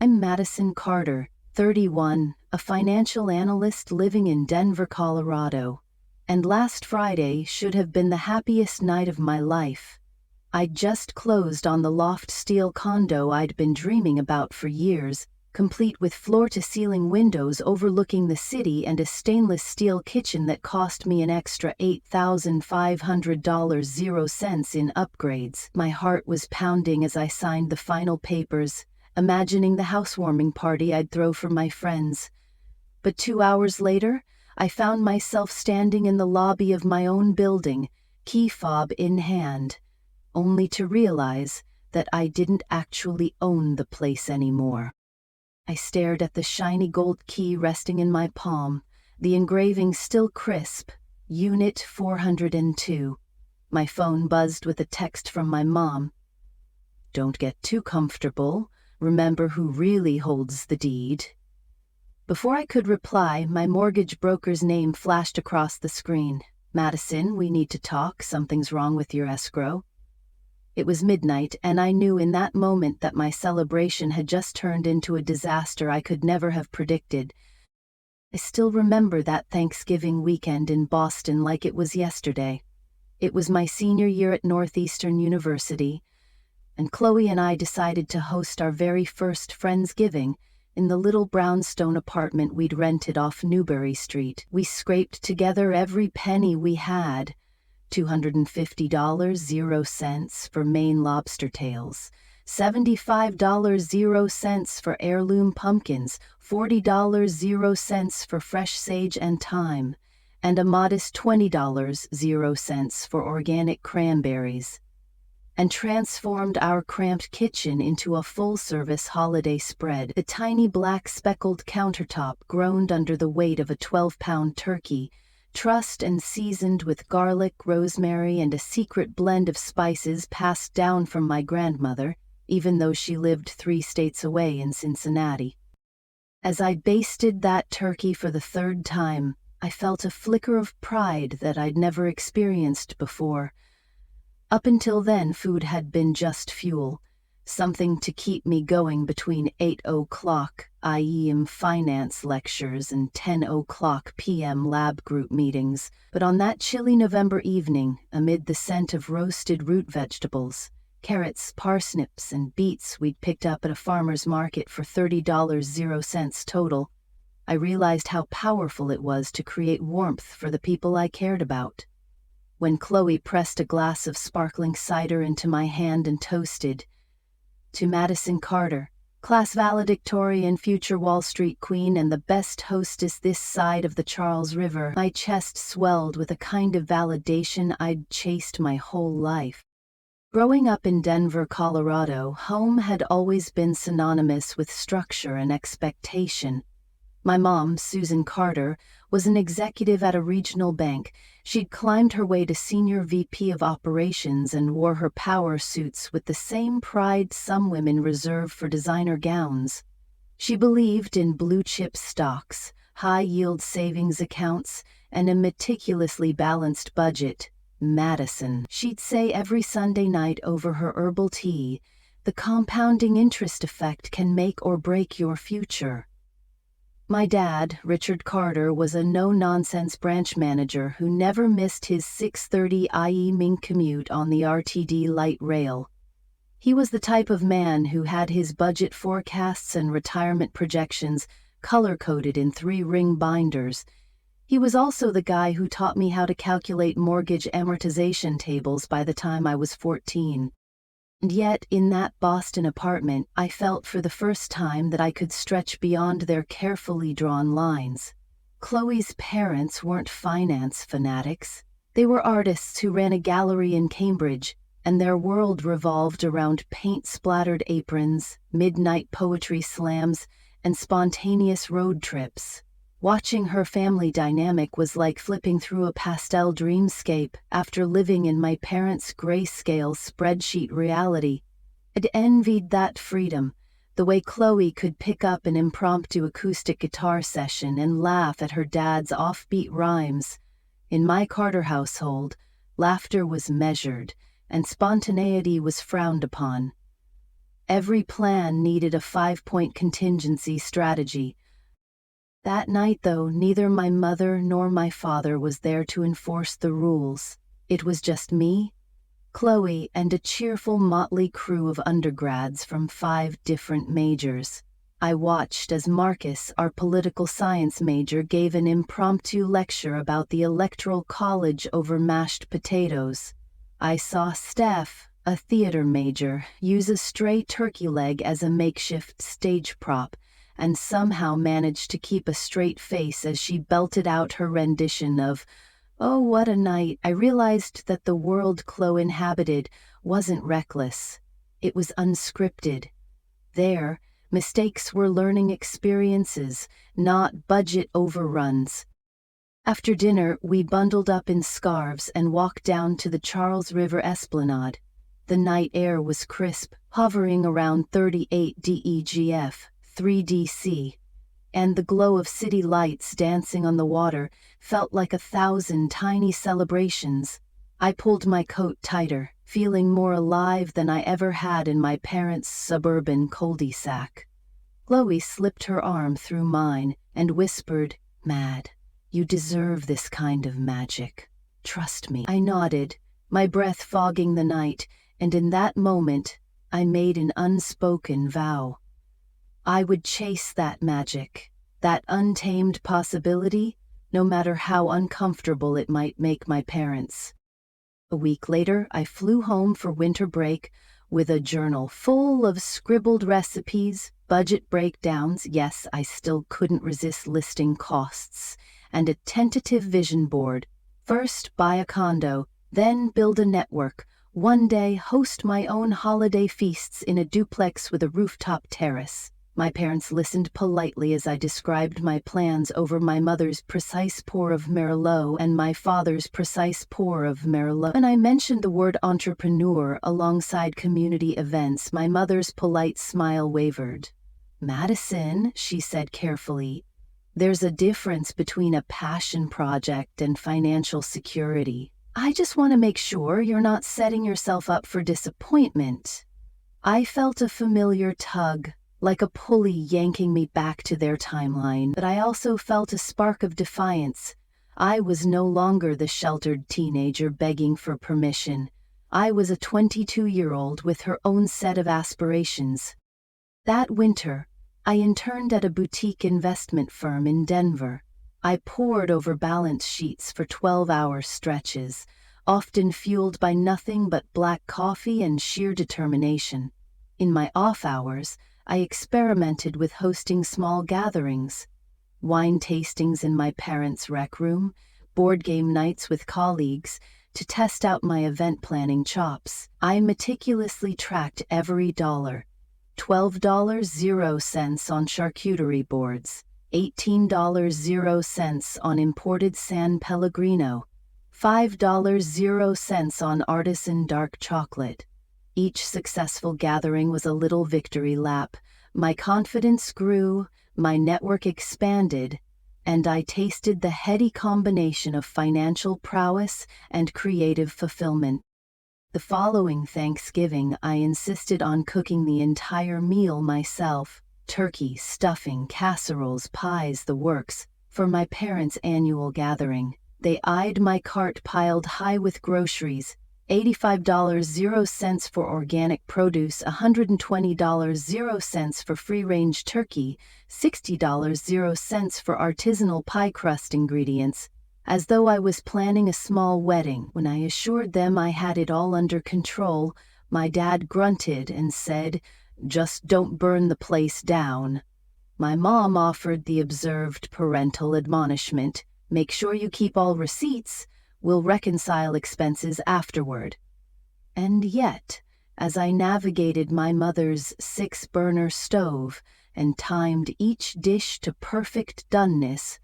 I'm Madison Carter, 31, a financial analyst living in Denver, Colorado. And last Friday should have been the happiest night of my life. I'd just closed on the loft steel condo I'd been dreaming about for years, complete with floor-to-ceiling windows overlooking the city and a stainless steel kitchen that cost me an extra $8,500 0 cents in upgrades. My heart was pounding as I signed the final papers, imagining the housewarming party I'd throw for my friends. But 2 hours later, I found myself standing in the lobby of my own building, key fob in hand, only to realize that I didn't actually own the place anymore. I stared at the shiny gold key resting in my palm, the engraving still crisp, Unit 402. My phone buzzed with a text from my mom. "Don't get too comfortable. Remember who really holds the deed." Before I could reply, my mortgage broker's name flashed across the screen. "Madison, we need to talk. Something's wrong with your escrow." It was midnight, and I knew in that moment that my celebration had just turned into a disaster I could never have predicted. I still remember that Thanksgiving weekend in Boston like it was yesterday. It was my senior year at Northeastern University, and Chloe and I decided to host our very first Friendsgiving in the little brownstone apartment we'd rented off Newbury Street. We scraped together every penny we had, $250 0 cents for Maine lobster tails, $75 0 cents for heirloom pumpkins, $40 0 cents for fresh sage and thyme, and a modest $20 0 cents for organic cranberries, and transformed our cramped kitchen into a full-service holiday spread. The tiny black speckled countertop groaned under the weight of a 12-pound turkey, trussed and seasoned with garlic, rosemary, and a secret blend of spices passed down from my grandmother, even though she lived 3 states away in Cincinnati. As I basted that turkey for the 3rd time, I felt a flicker of pride that I'd never experienced before. Up until then, food had been just fuel, something to keep me going between 8 o'clock IEM finance lectures and 10 o'clock p.m. lab group meetings. But on that chilly November evening, amid the scent of roasted root vegetables, carrots, parsnips, and beets we'd picked up at a farmer's market for $30 0 cents total, I realized how powerful it was to create warmth for the people I cared about. When Chloe pressed a glass of sparkling cider into my hand and toasted, "To Madison Carter, class valedictorian, future Wall Street queen, and the best hostess this side of the Charles River," my chest swelled with a kind of validation I'd chased my whole life. Growing up in Denver, Colorado, home had always been synonymous with structure and expectation. My mom, Susan Carter, was an executive at a regional bank. She'd climbed her way to senior VP of operations and wore her power suits with the same pride some women reserve for designer gowns. She believed in blue-chip stocks, high-yield savings accounts, and a meticulously balanced budget. "Madison," she'd say every Sunday night over her herbal tea, "the compounding interest effect can make or break your future." My dad, Richard Carter, was a no-nonsense branch manager who never missed his 6:30 IE commute on the RTD light rail. He was the type of man who had his budget forecasts and retirement projections color-coded in 3-ring binders. He was also the guy who taught me how to calculate mortgage amortization tables by the time I was 14. And yet, in that Boston apartment, I felt for the first time that I could stretch beyond their carefully drawn lines. Chloe's parents weren't finance fanatics. They were artists who ran a gallery in Cambridge, and their world revolved around paint-splattered aprons, midnight poetry slams, and spontaneous road trips. Watching her family dynamic was like flipping through a pastel dreamscape after living in my parents' grayscale spreadsheet reality. I'd envied that freedom, the way Chloe could pick up an impromptu acoustic guitar session and laugh at her dad's offbeat rhymes. In my Carter household, laughter was measured, and spontaneity was frowned upon. Every plan needed a 5-point contingency strategy. That night, though, neither my mother nor my father was there to enforce the rules. It was just me, Chloe, and a cheerful motley crew of undergrads from 5 different majors. I watched as Marcus, our political science major, gave an impromptu lecture about the Electoral College over mashed potatoes. I saw Steph, a theater major, use a stray turkey leg as a makeshift stage prop, and somehow managed to keep a straight face as she belted out her rendition of "Oh, What a Night." I realized that the world Chloe inhabited wasn't reckless. It was unscripted. There, mistakes were learning experiences, not budget overruns. After dinner, we bundled up in scarves and walked down to the Charles River Esplanade. The night air was crisp, hovering around 38 DEGF, 3DC, and the glow of city lights dancing on the water felt like 1,000 tiny celebrations. I pulled my coat tighter, feeling more alive than I ever had in my parents' suburban cul-de-sac. Chloe slipped her arm through mine and whispered, "Mad, you deserve this kind of magic. Trust me." I nodded, my breath fogging the night, and in that moment, I made an unspoken vow. I would chase that magic, that untamed possibility, no matter how uncomfortable it might make my parents. A week later, I flew home for winter break with a journal full of scribbled recipes, budget breakdowns, yes, I still couldn't resist listing costs, and a tentative vision board. First, buy a condo, then build a network, one day host my own holiday feasts in a duplex with a rooftop terrace. My parents listened politely as I described my plans over my mother's precise pour of Merlot and my father's precise pour of Merlot. When I mentioned the word entrepreneur alongside community events, my mother's polite smile wavered. "Madison," she said carefully, "there's a difference between a passion project and financial security. I just want to make sure you're not setting yourself up for disappointment." I felt a familiar tug, like a pulley yanking me back to their timeline, but I also felt a spark of defiance. I was no longer the sheltered teenager begging for permission. I was a 22-year-old with her own set of aspirations. That winter, I interned at a boutique investment firm in Denver. I pored over balance sheets for 12-hour stretches, often fueled by nothing but black coffee and sheer determination. In my off hours, I experimented with hosting small gatherings, wine tastings in my parents' rec room, board game nights with colleagues, to test out my event planning chops. I meticulously tracked every dollar. $12.00 on charcuterie boards, $18.00 on imported San Pellegrino, $5.00 on artisan dark chocolate. Each successful gathering was a little victory lap. My confidence grew, my network expanded, and I tasted the heady combination of financial prowess and creative fulfillment. The following Thanksgiving, I insisted on cooking the entire meal myself: turkey, stuffing, casseroles, pies, the works, for my parents' annual gathering. They eyed my cart piled high with groceries, $85.00 for organic produce, $120.00 for free-range turkey, $60.00 for artisanal pie crust ingredients, as though I was planning a small wedding. When I assured them I had it all under control, my dad grunted and said, "Just don't burn the place down." My mom offered the observed parental admonishment, "Make sure you keep all receipts. We'll reconcile expenses afterward." And yet, as I navigated my mother's 6-burner stove and timed each dish to perfect doneness,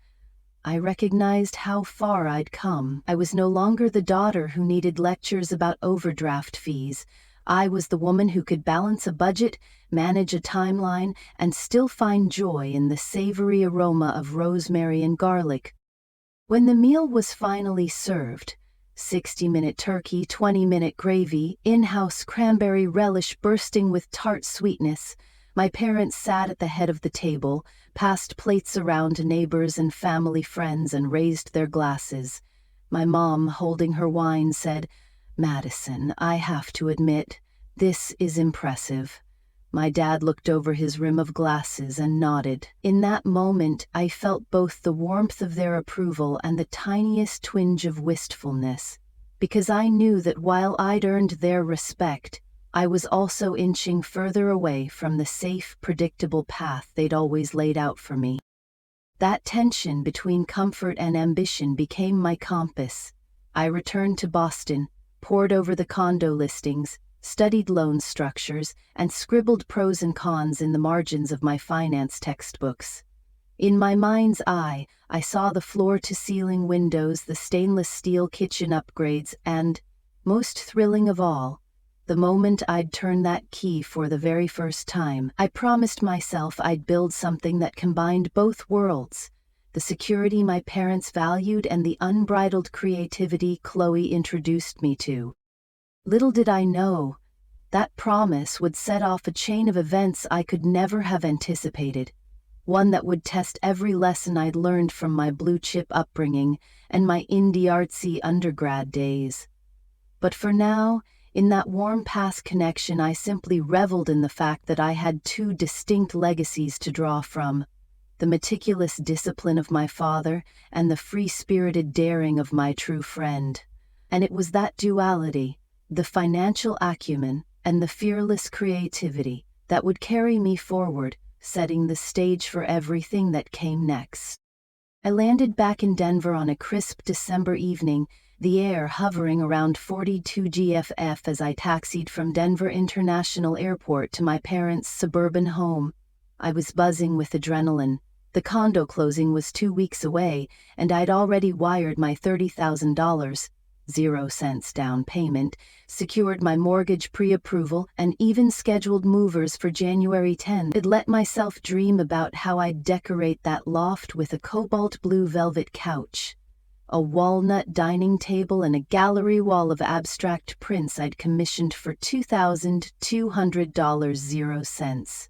I recognized how far I'd come. I was no longer the daughter who needed lectures about overdraft fees. I was the woman who could balance a budget, manage a timeline, and still find joy in the savory aroma of rosemary and garlic. When the meal was finally served, 60-minute turkey, 20-minute gravy, in-house cranberry relish bursting with tart sweetness. My parents sat at the head of the table, passed plates around to neighbors and family friends, and raised their glasses. My mom, holding her wine, said, "Madison, I have to admit, this is impressive." My dad looked over his rim of glasses and nodded. In that moment, I felt both the warmth of their approval and the tiniest twinge of wistfulness, because I knew that while I'd earned their respect, I was also inching further away from the safe, predictable path they'd always laid out for me. That tension between comfort and ambition became my compass. I returned to Boston, pored over the condo listings, studied loan structures, and scribbled pros and cons in the margins of my finance textbooks. In my mind's eye, I saw the floor-to-ceiling windows, the stainless steel kitchen upgrades, and, most thrilling of all, the moment I'd turn that key for the very first time, I promised myself I'd build something that combined both worlds, the security my parents valued and the unbridled creativity Chloe introduced me to. Little did I know, that promise would set off a chain of events I could never have anticipated, one that would test every lesson I'd learned from my blue-chip upbringing and my indie-artsy undergrad days. But for now, in that warm past connection, I simply reveled in the fact that I had two distinct legacies to draw from: the meticulous discipline of my father and the free-spirited daring of my true friend. And it was that duality, the financial acumen and the fearless creativity, that would carry me forward, setting the stage for everything that came next. I landed back in Denver on a crisp December evening, the air hovering around 42 GFF as I taxied from Denver International Airport to my parents' suburban home. I was buzzing with adrenaline. The condo closing was 2 weeks away, and I'd already wired my $30,000, 0 cents down payment, secured my mortgage pre-approval, and even scheduled movers for January 10. I'd let myself dream about how I'd decorate that loft with a cobalt blue velvet couch, a walnut dining table, and a gallery wall of abstract prints I'd commissioned for $2,200, 0 cents.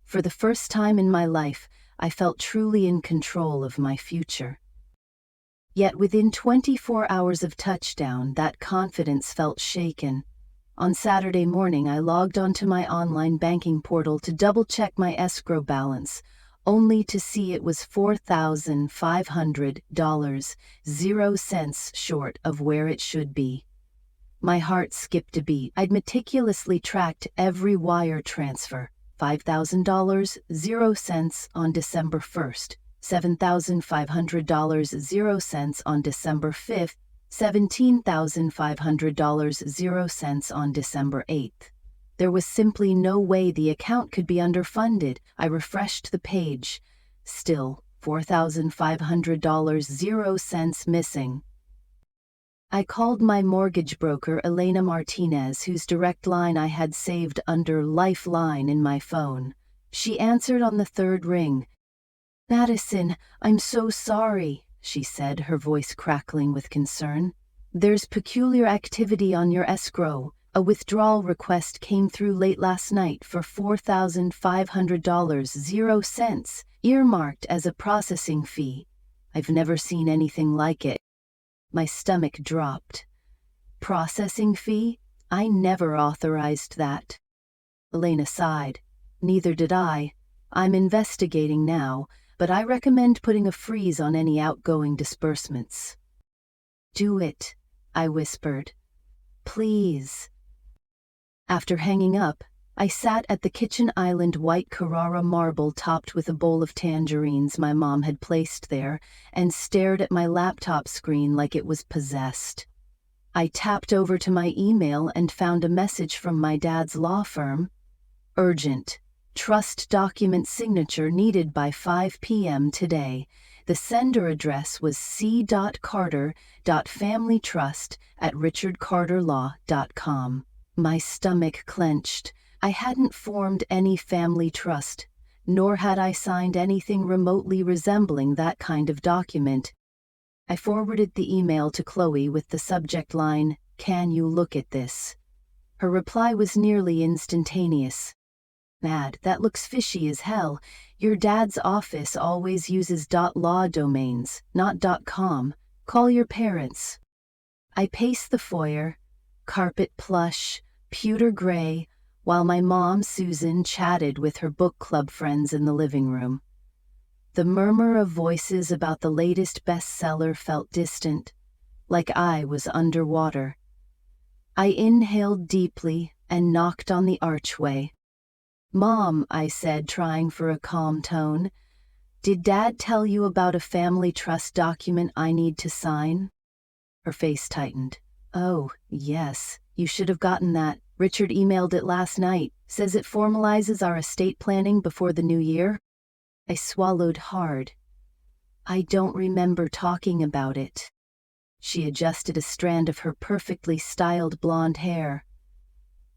For the first time in my life, I felt truly in control of my future. Yet within 24 hours of touchdown, that confidence felt shaken. On Saturday morning, I logged onto my online banking portal to double-check my escrow balance, only to see it was $4,500, 0 cents short of where it should be. My heart skipped a beat. I'd meticulously tracked every wire transfer: $5,000, 0 cents on December 1st, $7,500, 0 cents on December 5th, $17,500, 0 cents on December 8th. There was simply no way the account could be underfunded. I refreshed the page. Still, $4,500, 0 cents missing. I called my mortgage broker, Elena Martinez, whose direct line I had saved under Lifeline in my phone. She answered on the third ring. "Madison, I'm so sorry," she said, her voice crackling with concern. "There's peculiar activity on your escrow. A withdrawal request came through late last night for $4,500, 0 cents, earmarked as a processing fee. I've never seen anything like it." My stomach dropped. Processing fee? I never authorized that. Elena sighed. "Neither did I. I'm investigating now, but I recommend putting a freeze on any outgoing disbursements." "Do it," I whispered. "Please." After hanging up, I sat at the kitchen island white Carrara marble topped with a bowl of tangerines my mom had placed there and stared at my laptop screen like it was possessed. I tapped over to my email and found a message from my dad's law firm. "Urgent. Trust document signature needed by 5 p.m. today." The sender address was c.carter.familytrust@richardcarterlaw.com. My stomach clenched. I hadn't formed any family trust, nor had I signed anything remotely resembling that kind of document. I forwarded the email to Chloe with the subject line, "Can you look at this?" Her reply was nearly instantaneous. "Mad, that looks fishy as hell. Your dad's office always uses .law domains, not .com. Call your parents." I paced the foyer, carpet plush, pewter gray, while my mom, Susan, chatted with her book club friends in the living room. The murmur of voices about the latest bestseller felt distant, like I was underwater. I inhaled deeply and knocked on the archway. "Mom," I said, trying for a calm tone, "did Dad tell you about a family trust document I need to sign?" Her face tightened. "Oh, yes, you should have gotten that. Richard emailed it last night. Says it formalizes our estate planning before the new year." I swallowed hard. "I don't remember talking about it." She adjusted a strand of her perfectly styled blonde hair.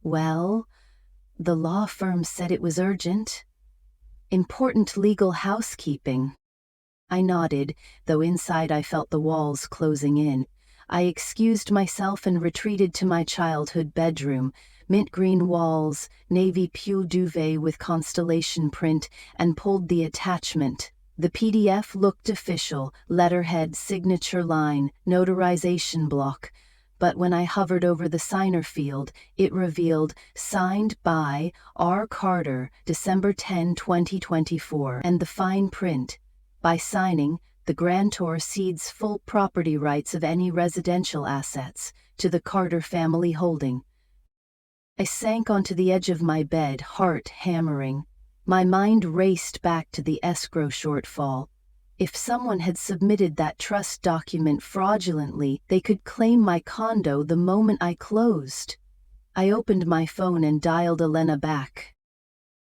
"Well, the law firm said it was urgent. Important legal housekeeping." I nodded, though inside I felt the walls closing in. I excused myself and retreated to my childhood bedroom, mint green walls, navy pew duvet with constellation print, and pulled the attachment. The PDF looked official, letterhead, signature line, notarization block. But when I hovered over the signer field, it revealed, "Signed by R. Carter, December 10, 2024, and the fine print, "By signing, the grantor cedes full property rights of any residential assets to the Carter family holding." I sank onto the edge of my bed, heart hammering. My mind raced back to the escrow shortfall. If someone had submitted that trust document fraudulently, they could claim my condo the moment I closed. I opened my phone and dialed Elena back.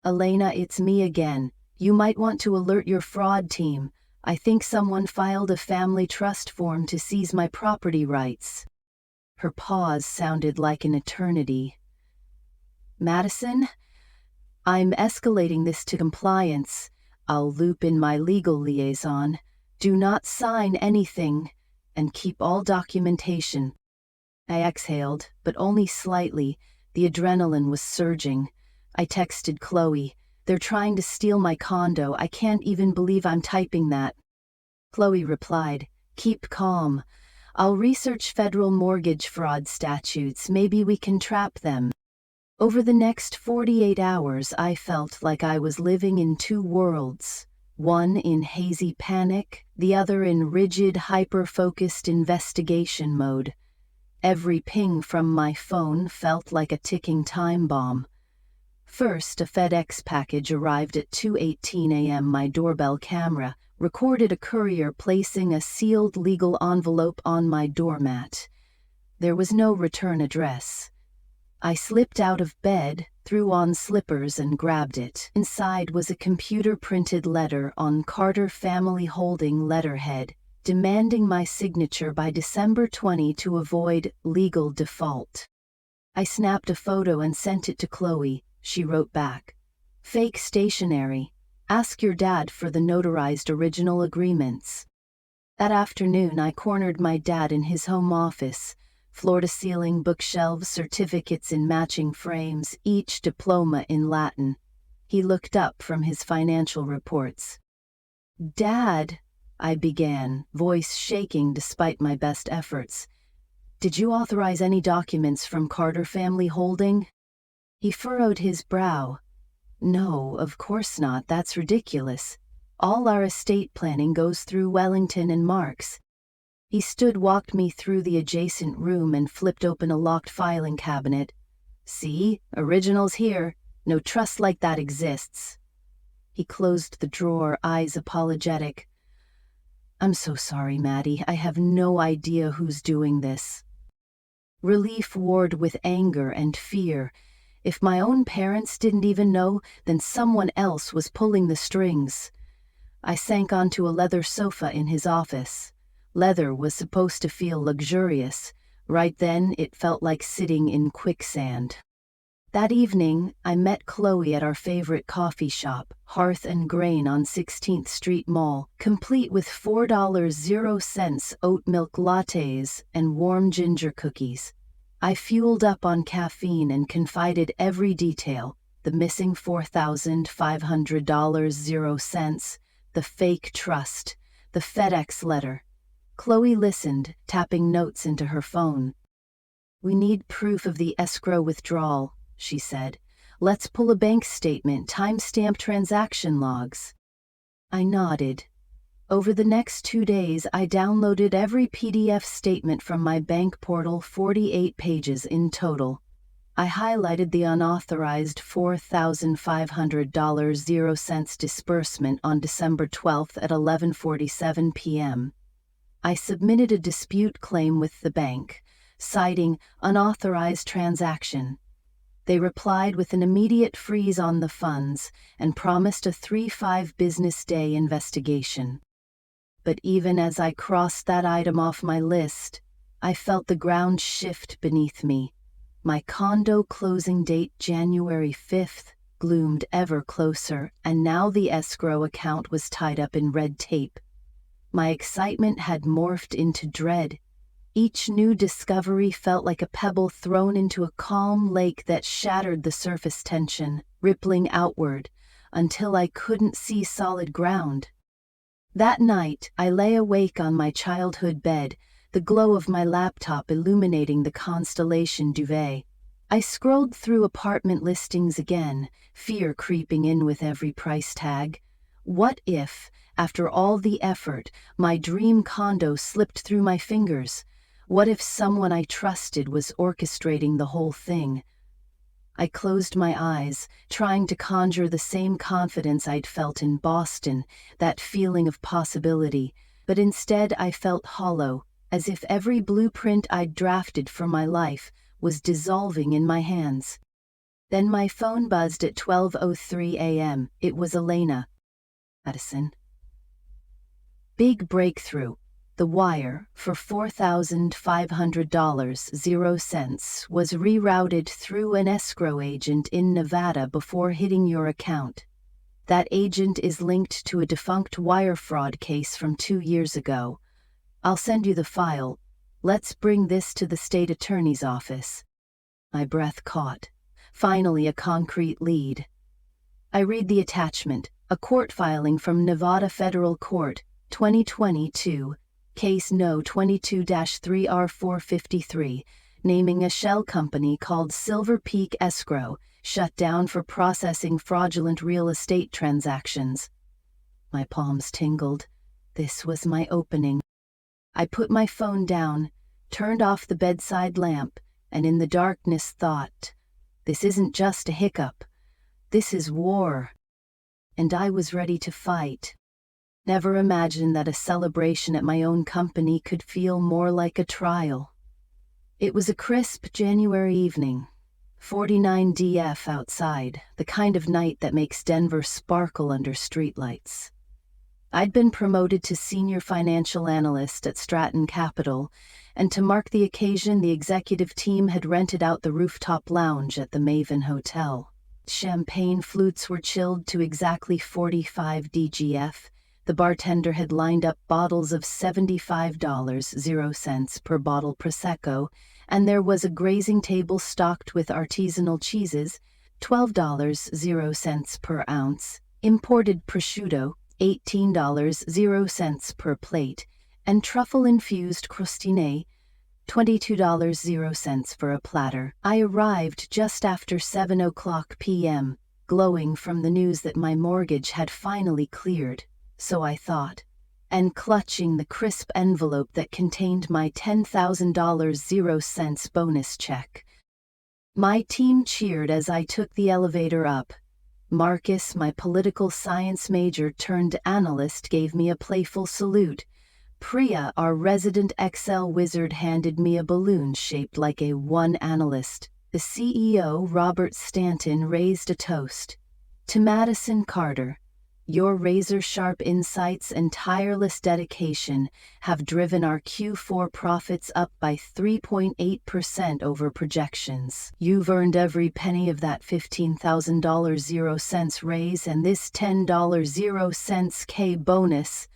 "Elena, it's me again. You might want to alert your fraud team. I think someone filed a family trust form to seize my property rights." Her pause sounded like an eternity. "Madison, I'm escalating this to compliance. I'll loop in my legal liaison. Do not sign anything, and keep all documentation." I exhaled, but only slightly. The adrenaline was surging. I texted Chloe, "They're trying to steal my condo. I can't even believe I'm typing that." Chloe replied, "Keep calm. I'll research federal mortgage fraud statutes. Maybe we can trap them." Over the next 48 hours, I felt like I was living in two worlds, one in hazy panic, the other in rigid, hyper-focused investigation mode. Every ping from my phone felt like a ticking time bomb. First, a FedEx package arrived at 2:18 a.m. My doorbell camera recorded a courier placing a sealed legal envelope on my doormat. There was no return address. I slipped out of bed, threw on slippers, and grabbed it. Inside was a computer-printed letter on Carter Family Holding letterhead, demanding my signature by December 20 to avoid legal default. I snapped a photo and sent it to Chloe. She wrote back, "Fake stationery. Ask your dad for the notarized original agreements." That afternoon, I cornered my dad in his home office. Floor-to-ceiling bookshelves, certificates in matching frames, each diploma in Latin. He looked up from his financial reports. "Dad," I began, voice shaking despite my best efforts, "did you authorize any documents from Carter Family Holding?" He furrowed his brow. "No, of course not. That's ridiculous. All our estate planning goes through Wellington and Marks." He walked me through the adjacent room and flipped open a locked filing cabinet. "See, originals here. No trust like that exists." He closed the drawer, eyes apologetic. "I'm so sorry, Maddie. I have no idea who's doing this." Relief warred with anger and fear. If my own parents didn't even know, then someone else was pulling the strings. I sank onto a leather sofa in his office. Leather was supposed to feel luxurious. Right then, it felt like sitting in quicksand. That evening, I met Chloe at our favorite coffee shop, Hearth and Grain on 16th Street Mall, complete with $4.00 oat milk lattes and warm ginger cookies. I fueled up on caffeine and confided every detail: the missing $4,500.00, the fake trust, the FedEx letter. Chloe listened, tapping notes into her phone. "We need proof of the escrow withdrawal," she said. "Let's pull a bank statement, timestamp transaction logs." I nodded. Over the next 2 days, I downloaded every PDF statement from my bank portal, 48 pages in total. I highlighted the unauthorized $4,500.00 disbursement on December 12th at 11:47 p.m. I submitted a dispute claim with the bank, citing unauthorized transaction. They replied with an immediate freeze on the funds and promised a 3-5 business day investigation. But even as I crossed that item off my list, I felt the ground shift beneath me. My condo closing date, January 5th, gloomed ever closer, and now the escrow account was tied up in red tape. My excitement had morphed into dread. Each new discovery felt like a pebble thrown into a calm lake that shattered the surface tension, rippling outward, until I couldn't see solid ground. That night, I lay awake on my childhood bed, the glow of my laptop illuminating the constellation duvet. I scrolled through apartment listings again, fear creeping in with every price tag. What if, after all the effort, my dream condo slipped through my fingers? What if someone I trusted was orchestrating the whole thing? I closed my eyes, trying to conjure the same confidence I'd felt in Boston, that feeling of possibility, but instead I felt hollow, as if every blueprint I'd drafted for my life was dissolving in my hands. Then my phone buzzed at 12:03 a.m. It was Elena. Madison. Big breakthrough. The wire for $4,500.00 was rerouted through an escrow agent in Nevada before hitting your account. That agent is linked to a defunct wire fraud case from 2 years ago. I'll send you the file. Let's bring this to the state attorney's office. My breath caught. Finally, a concrete lead. I read the attachment, a court filing from Nevada Federal Court, 2022. Case No. 22-3R453, naming a shell company called Silver Peak Escrow, shut down for processing fraudulent real estate transactions. My palms tingled. This was my opening. I put my phone down, turned off the bedside lamp, and in the darkness thought, this isn't just a hiccup. This is war. And I was ready to fight. Never imagined that a celebration at my own company could feel more like a trial. It was a crisp January evening, 49 DF outside, the kind of night that makes Denver sparkle under streetlights. I'd been promoted to senior financial analyst at Stratton Capital, and to mark the occasion, the executive team had rented out the rooftop lounge at the Maven Hotel. Champagne flutes were chilled to exactly 45 DGF. The bartender had lined up bottles of $75.00 per bottle Prosecco, and there was a grazing table stocked with artisanal cheeses, $12.00 per ounce, imported prosciutto, $18.00 per plate, and truffle-infused crostine, $22.00 for a platter. I arrived just after 7:00 p.m., glowing from the news that my mortgage had finally cleared. So I thought, and clutching the crisp envelope that contained my $10,000.00 bonus check. My team cheered as I took the elevator up. Marcus, my political science major turned analyst, gave me a playful salute. Priya, our resident Excel wizard, handed me a balloon shaped like a one analyst. The CEO, Robert Stanton, raised a toast. To Madison Carter. Your razor-sharp insights and tireless dedication have driven our Q4 profits up by 3.8% over projections. You've earned every penny of that $15,000 0 cents raise and this $10 0 cents K bonus.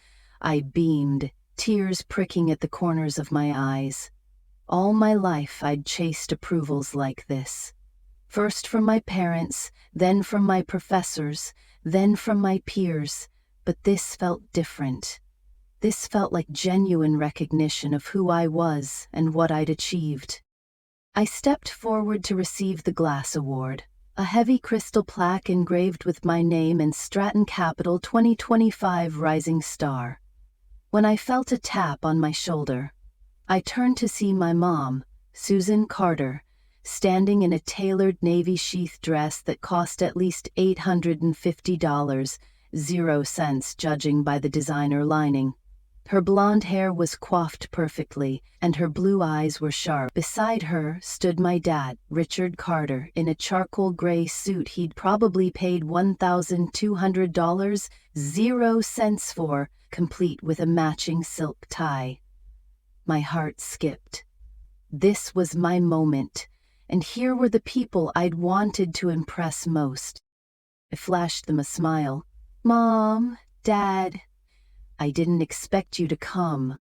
I beamed, tears pricking at the corners of my eyes. All my life I'd chased approvals like this. First from my parents, then from my professors, then from my peers, but this felt different. This felt like genuine recognition of who I was and what I'd achieved. I stepped forward to receive the Glass Award, a heavy crystal plaque engraved with my name and Stratton Capital 2025 Rising Star. When I felt a tap on my shoulder, I turned to see my mom, Susan Carter, standing in a tailored navy sheath dress that cost at least $850, 0 cents judging by the designer lining. Her blonde hair was coiffed perfectly, and her blue eyes were sharp. Beside her stood my dad, Richard Carter, in a charcoal gray suit he'd probably paid $1,200, 0 cents for, complete with a matching silk tie. My heart skipped. This was my moment. And here were the people I'd wanted to impress most. I flashed them a smile. Mom, Dad, I didn't expect you to come.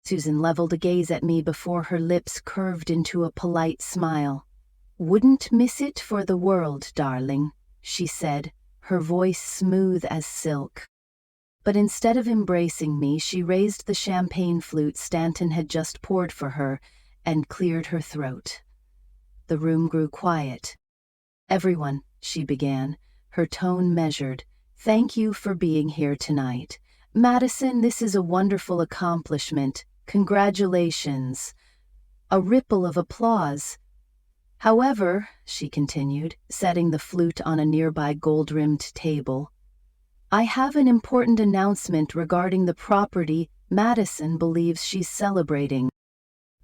Susan leveled a gaze at me before her lips curved into a polite smile. Wouldn't miss it for the world, darling, she said, her voice smooth as silk. But instead of embracing me, she raised the champagne flute Stanton had just poured for her and cleared her throat. The room grew quiet. Everyone, she began, her tone measured, thank you for being here tonight. Madison, this is a wonderful accomplishment. Congratulations. A ripple of applause. However, she continued, setting the flute on a nearby gold-rimmed table, I have an important announcement regarding the property Madison believes she's celebrating.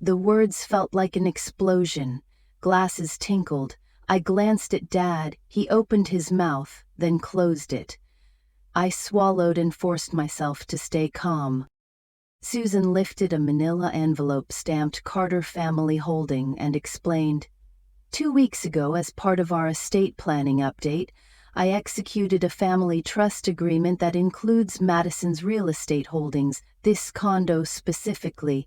The words felt like an explosion. Glasses tinkled. I glanced at Dad. He opened his mouth, then closed it. I swallowed and forced myself to stay calm. Susan lifted a manila envelope stamped Carter Family Holding and explained, 2 weeks ago, as part of our estate planning update, I executed a family trust agreement that includes Madison's real estate holdings, this condo specifically,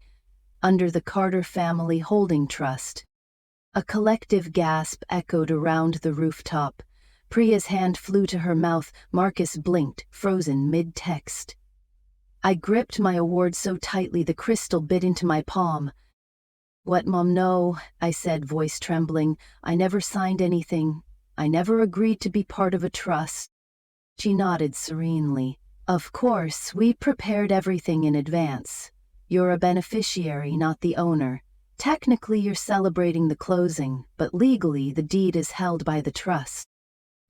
under the Carter Family Holding Trust. A collective gasp echoed around the rooftop. Priya's hand flew to her mouth. Marcus blinked, frozen mid-text. I gripped my award so tightly the crystal bit into my palm. What, Mom? No, I said, voice trembling. I never signed anything. I never agreed to be part of a trust. She nodded serenely. Of course, we prepared everything in advance. You're a beneficiary, not the owner. Technically, you're celebrating the closing, but legally, the deed is held by the trust.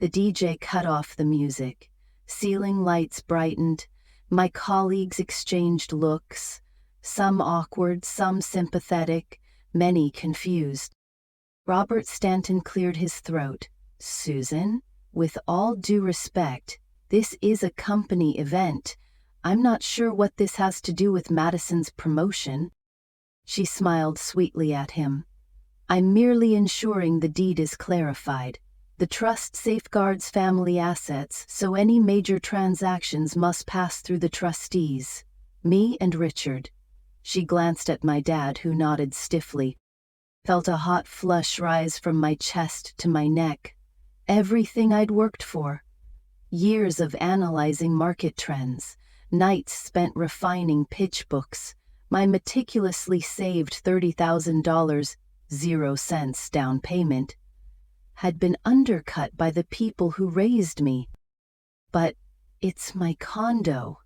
The DJ cut off the music. Ceiling lights brightened. My colleagues exchanged looks, some awkward, some sympathetic, many confused. Robert Stanton cleared his throat. Susan, with all due respect, this is a company event. I'm not sure what this has to do with Madison's promotion. She smiled sweetly at him. I'm merely ensuring the deed is clarified. The trust safeguards family assets, so any major transactions must pass through the trustees. Me and Richard. She glanced at my dad, who nodded stiffly. Felt a hot flush rise from my chest to my neck. Everything I'd worked for. Years of analyzing market trends, nights spent refining pitch books, my meticulously saved $30,000, 0 cents down payment, had been undercut by the people who raised me. But it's my condo,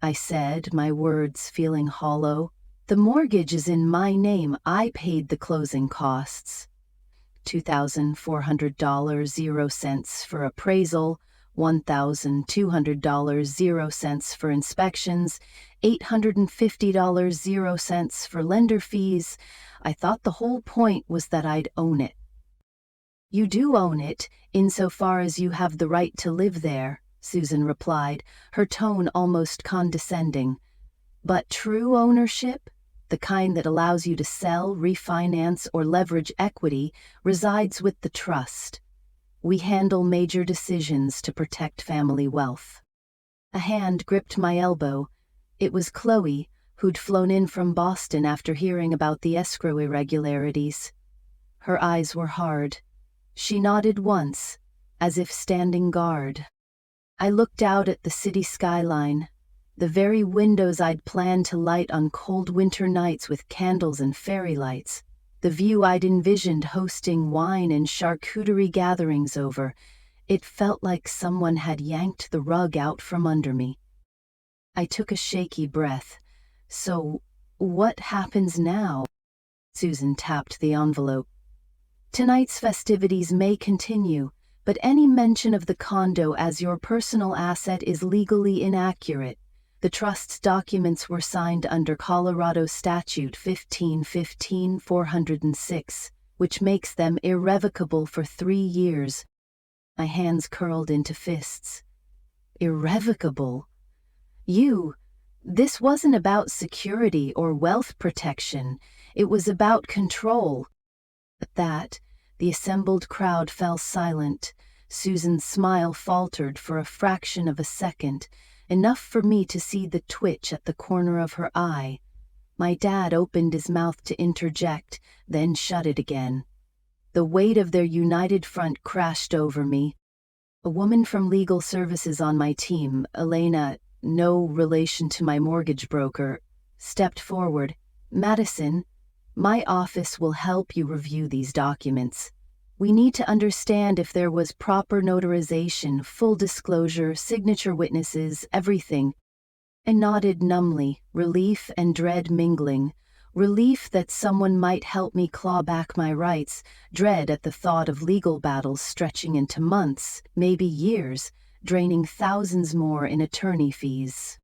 I said, my words feeling hollow. The mortgage is in my name. I paid the closing costs. $2,400, 0 cents for appraisal, $1,200, 0 cents for inspections, $850, 0 cents for lender fees. I thought the whole point was that I'd own it. You do own it, insofar as you have the right to live there, Susan replied, her tone almost condescending. But true ownership, the kind that allows you to sell, refinance, or leverage equity, resides with the trust. We handle major decisions to protect family wealth. A hand gripped my elbow. It was Chloe, who'd flown in from Boston after hearing about the escrow irregularities. Her eyes were hard. She nodded once, as if standing guard. I looked out at the city skyline, the very windows I'd planned to light on cold winter nights with candles and fairy lights, the view I'd envisioned hosting wine and charcuterie gatherings over. It felt like someone had yanked the rug out from under me. I took a shaky breath. So, what happens now? Susan tapped the envelope. Tonight's festivities may continue, but any mention of the condo as your personal asset is legally inaccurate. The trust's documents were signed under Colorado Statute 1515-406, which makes them irrevocable for 3 years. My hands curled into fists. Irrevocable? This wasn't about security or wealth protection. It was about control. At that, the assembled crowd fell silent. Susan's smile faltered for a fraction of a second, enough for me to see the twitch at the corner of her eye. My dad opened his mouth to interject, then shut it again. The weight of their united front crashed over me. A woman from legal services on my team, Elena, no relation to my mortgage broker, stepped forward. Madison, my office will help you review these documents. We need to understand if there was proper notarization, full disclosure, signature witnesses, everything. I nodded numbly, relief and dread mingling. Relief that someone might help me claw back my rights, dread at the thought of legal battles stretching into months, maybe years, draining thousands more in attorney fees.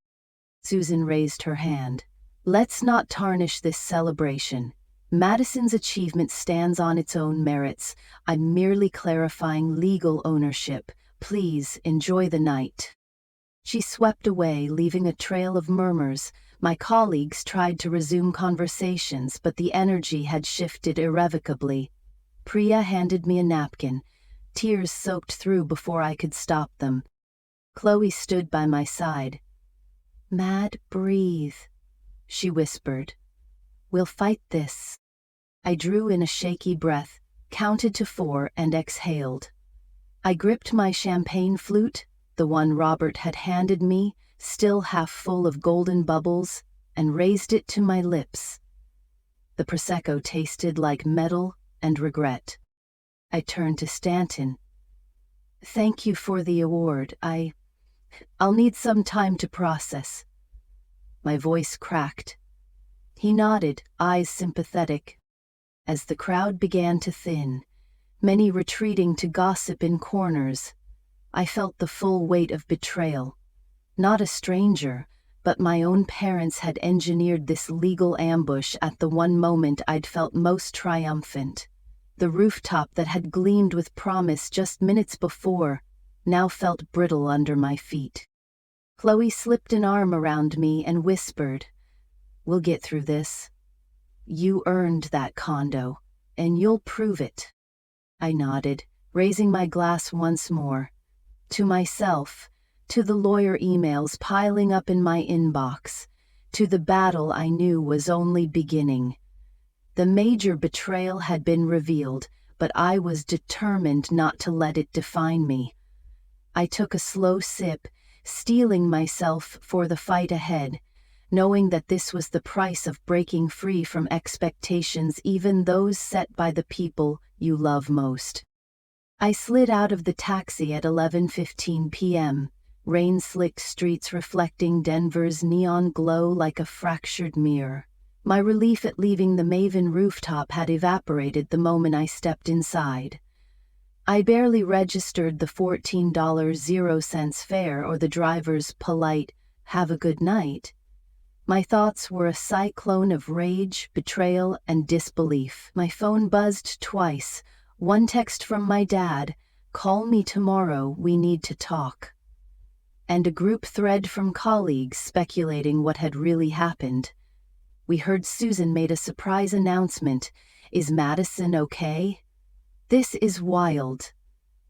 Susan raised her hand. Let's not tarnish this celebration. Madison's achievement stands on its own merits. I'm merely clarifying legal ownership. Please enjoy the night. She swept away, leaving a trail of murmurs. My colleagues tried to resume conversations, but the energy had shifted irrevocably. Priya handed me a napkin. Tears soaked through before I could stop them. Chloe stood by my side. Mad, breathe, she whispered. We'll fight this. I drew in a shaky breath, counted to 4, and exhaled. I gripped my champagne flute, the one Robert had handed me, still half full of golden bubbles, and raised it to my lips. The Prosecco tasted like metal and regret. I turned to Stanton. Thank you for the award. I'll need some time to process. My voice cracked. He nodded, eyes sympathetic. As the crowd began to thin, many retreating to gossip in corners, I felt the full weight of betrayal. Not a stranger, but my own parents had engineered this legal ambush at the one moment I'd felt most triumphant. The rooftop that had gleamed with promise just minutes before now felt brittle under my feet. Chloe slipped an arm around me and whispered, We'll get through this. You earned that condo, and you'll prove it. I nodded, raising my glass once more. To myself, to the lawyer emails piling up in my inbox, to the battle I knew was only beginning. The major betrayal had been revealed, but I was determined not to let it define me. I took a slow sip, steeling myself for the fight ahead, knowing that this was the price of breaking free from expectations, even those set by the people you love most. I slid out of the taxi at 11:15 p.m., rain-slicked streets reflecting Denver's neon glow like a fractured mirror. My relief at leaving the Maven rooftop had evaporated the moment I stepped inside. I barely registered the $14.00 fare or the driver's polite, "Have a good night." My thoughts were a cyclone of rage, betrayal, and disbelief. My phone buzzed twice. One text from my dad, "Call me tomorrow, we need to talk." and a group thread from colleagues speculating what had really happened. We heard Susan made a surprise announcement. "Is Madison okay?" This is wild.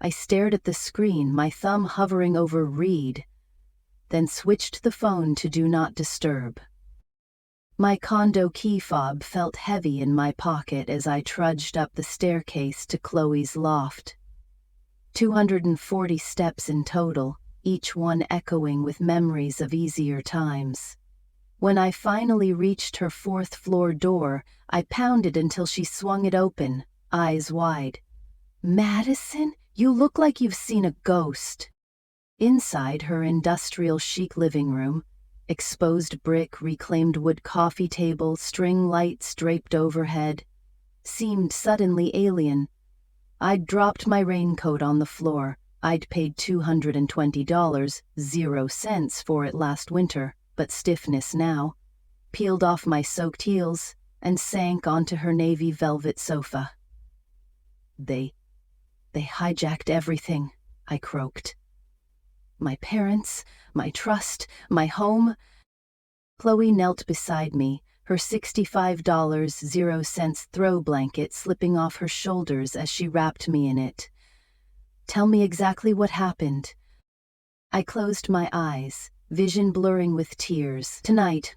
I stared at the screen, my thumb hovering over read, then switched the phone to do not disturb. My condo key fob felt heavy in my pocket as I trudged up the staircase to Chloe's loft. 240 steps in total, each one echoing with memories of easier times. When I finally reached her fourth-floor door, I pounded until she swung it open, eyes wide. "Madison, you look like you've seen a ghost." Inside her industrial chic living room, exposed brick, reclaimed wood coffee table, string lights draped overhead, seemed suddenly alien. I'd dropped my raincoat on the floor. I'd paid $220, 0 cents for it last winter, but stiffness now. Peeled off my soaked heels and sank onto her navy velvet sofa. They hijacked everything, I croaked. My parents, my trust, my home. Chloe knelt beside me, her $65, 0 cents throw blanket slipping off her shoulders as she wrapped me in it. "Tell me exactly what happened." I closed my eyes, vision blurring with tears. "Tonight,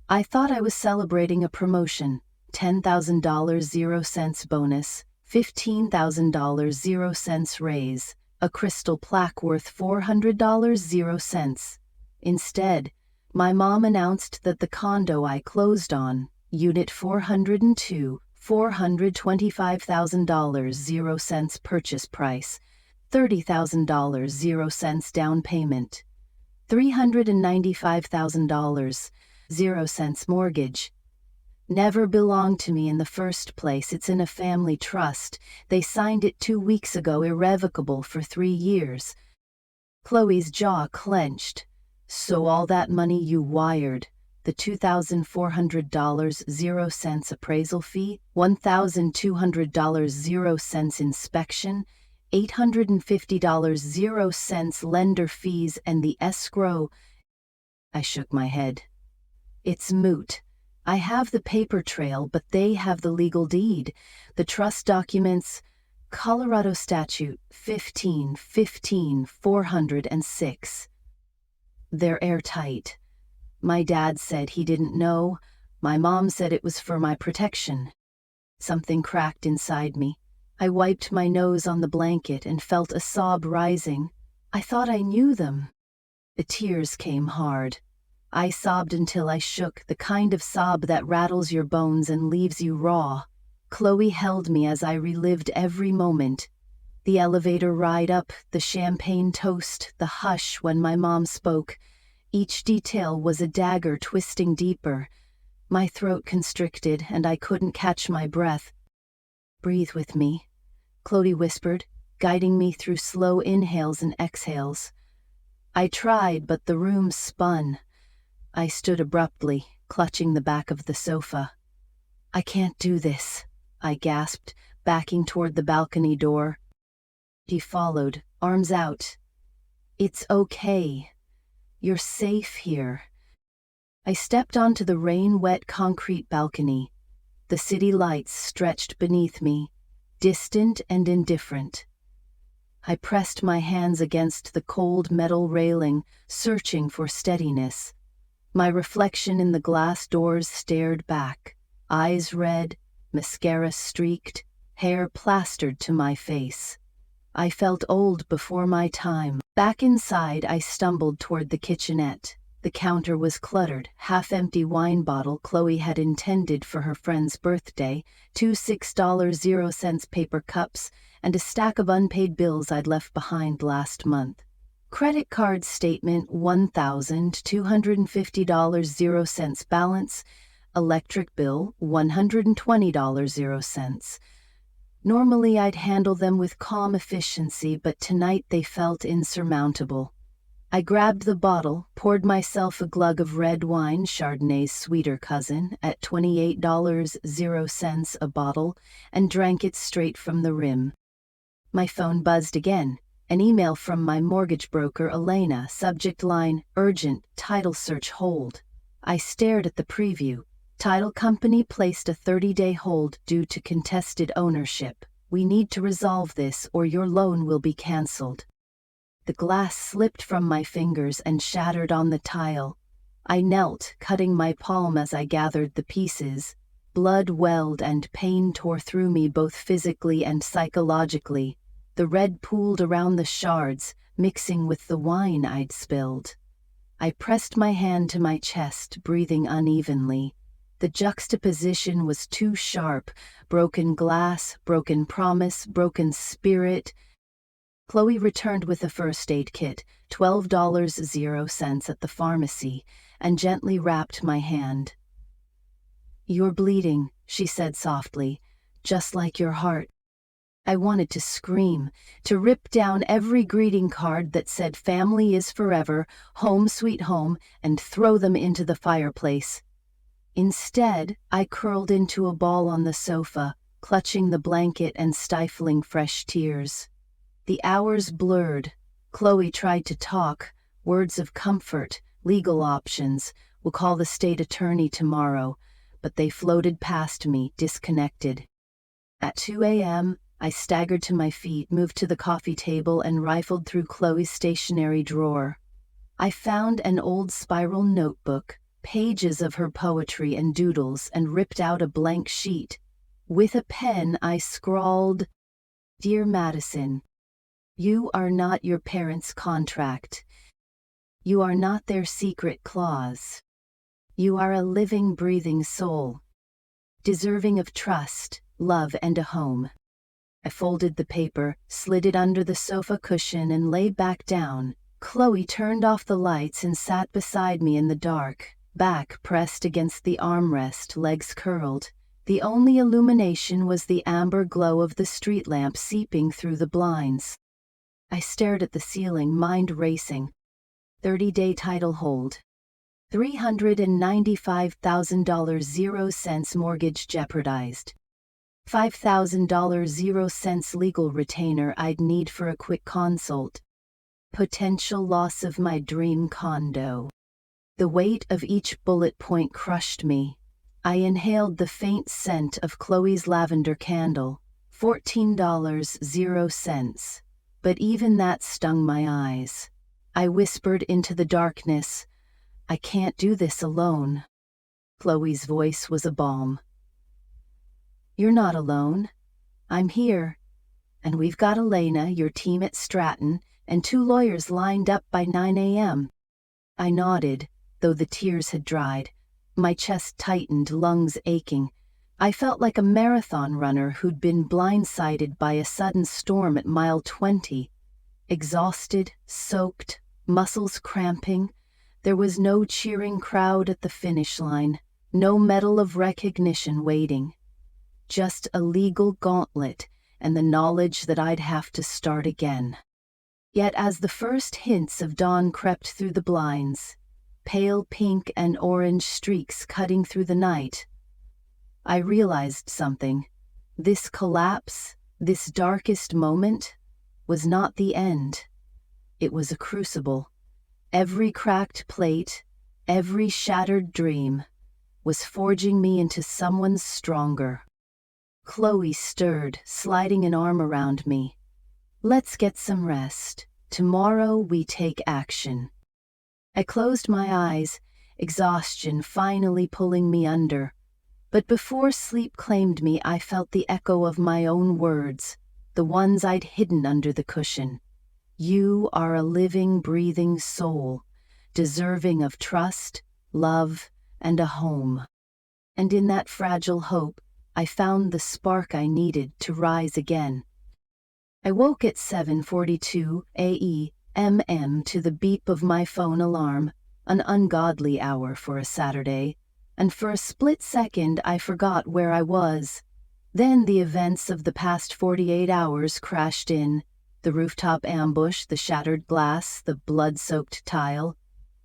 I thought I was celebrating a promotion. $10,000, 0 cents bonus, $15,000, 0 cents raise, a crystal plaque worth $400, 0 cents. Instead, my mom announced that the condo I closed on, Unit 402, $425,000, 0 cents purchase price, $30,000, 0 cents down payment, $395,000, 0 cents mortgage, never belonged to me in the first place. It's in a family trust. They signed it 2 weeks ago, irrevocable for 3 years." Chloe's jaw clenched. "So all that money you wired, the $2,400, 0 cents appraisal fee, $1,200, 0 cents inspection, $850, 0 cents lender fees, and the escrow." I shook my head. "It's moot. I have the paper trail, but they have the legal deed. The trust documents, Colorado Statute 15-15-406. They're airtight. My dad said he didn't know. My mom said it was for my protection." Something cracked inside me. I wiped my nose on the blanket and felt a sob rising. I thought I knew them. The tears came hard. I sobbed until I shook, the kind of sob that rattles your bones and leaves you raw. Chloe held me as I relived every moment. The elevator ride up, the champagne toast, the hush when my mom spoke. Each detail was a dagger twisting deeper. My throat constricted and I couldn't catch my breath. "Breathe with me," Chloe whispered, guiding me through slow inhales and exhales. I tried, but the room spun. I stood abruptly, clutching the back of the sofa. "I can't do this," I gasped, backing toward the balcony door. He followed, arms out. "It's okay. You're safe here." I stepped onto the rain-wet concrete balcony. The city lights stretched beneath me, distant and indifferent. I pressed my hands against the cold metal railing, searching for steadiness. My reflection in the glass doors stared back, eyes red, mascara streaked, hair plastered to my face. I felt old before my time. Back inside, I stumbled toward the kitchenette. The counter was cluttered, half-empty wine bottle Chloe had intended for her friend's birthday, 2 $6, 0 cents paper cups, and a stack of unpaid bills I'd left behind last month. Credit card statement, $1,250, 0 cents balance. Electric bill, $120, 0 cents. Normally I'd handle them with calm efficiency, but tonight they felt insurmountable. I grabbed the bottle, poured myself a glug of red wine, Chardonnay's sweeter cousin, at $28, 0 cents a bottle, and drank it straight from the rim. My phone buzzed again. An email from my mortgage broker, Elena, subject line, urgent, title search hold. I stared at the preview. Title company placed a 30-day hold due to contested ownership. We need to resolve this or your loan will be cancelled. The glass slipped from my fingers and shattered on the tile. I knelt, cutting my palm as I gathered the pieces. Blood welled and pain tore through me both physically and psychologically. The red pooled around the shards, mixing with the wine I'd spilled. I pressed my hand to my chest, breathing unevenly. The juxtaposition was too sharp. Broken glass, broken promise, broken spirit. Chloe returned with a first aid kit, $12.00 at the pharmacy, and gently wrapped my hand. "You're bleeding," she said softly, "just like your heart." I wanted to scream, to rip down every greeting card that said family is forever, home sweet home, and throw them into the fireplace. Instead, I curled into a ball on the sofa, clutching the blanket and stifling fresh tears. The hours blurred. Chloe tried to talk, words of comfort, legal options, "We'll call the state attorney tomorrow," but they floated past me, disconnected. At 2 a.m., I staggered to my feet, moved to the coffee table, and rifled through Chloe's stationery drawer. I found an old spiral notebook, pages of her poetry and doodles, and ripped out a blank sheet. With a pen, I scrawled, "Dear Madison, you are not your parents' contract. You are not their secret clause. You are a living, breathing soul, deserving of trust, love, and a home." I folded the paper, slid it under the sofa cushion, and lay back down. Chloe turned off the lights and sat beside me in the dark, back pressed against the armrest, legs curled. The only illumination was the amber glow of the street lamp seeping through the blinds. I stared at the ceiling, mind racing. 30-day title hold. $395,000 0 mortgage jeopardized. $5,000 0 legal retainer I'd need for a quick consult. Potential loss of my dream condo. The weight of each bullet point crushed me. I inhaled the faint scent of Chloe's lavender candle. $14 0. But even that stung my eyes. I whispered into the darkness, "I can't do this alone." Chloe's voice was a balm. "You're not alone. I'm here. And we've got Elena, your team at Stratton, and 2 lawyers lined up by 9 a.m. I nodded, though the tears had dried. My chest tightened, lungs aching. I felt like a marathon runner who'd been blindsided by a sudden storm at mile 20. Exhausted, soaked, muscles cramping. There was no cheering crowd at the finish line, no medal of recognition waiting. Just a legal gauntlet and the knowledge that I'd have to start again. Yet as the first hints of dawn crept through the blinds, pale pink and orange streaks cutting through the night, I realized something. This collapse, this darkest moment, was not the end. It was a crucible. Every cracked plate, every shattered dream, was forging me into someone stronger. Chloe stirred, sliding an arm around me. "Let's get some rest. Tomorrow we take action." I closed my eyes, exhaustion finally pulling me under. But before sleep claimed me, I felt the echo of my own words, the ones I'd hidden under the cushion. "You are a living, breathing soul, deserving of trust, love, and a home." And in that fragile hope, I found the spark I needed to rise again. I woke at 7:42 a.m. to the beep of my phone alarm, an ungodly hour for a Saturday, and for a split second I forgot where I was. Then the events of the past 48 hours crashed in, the rooftop ambush, the shattered glass, the blood-soaked tile,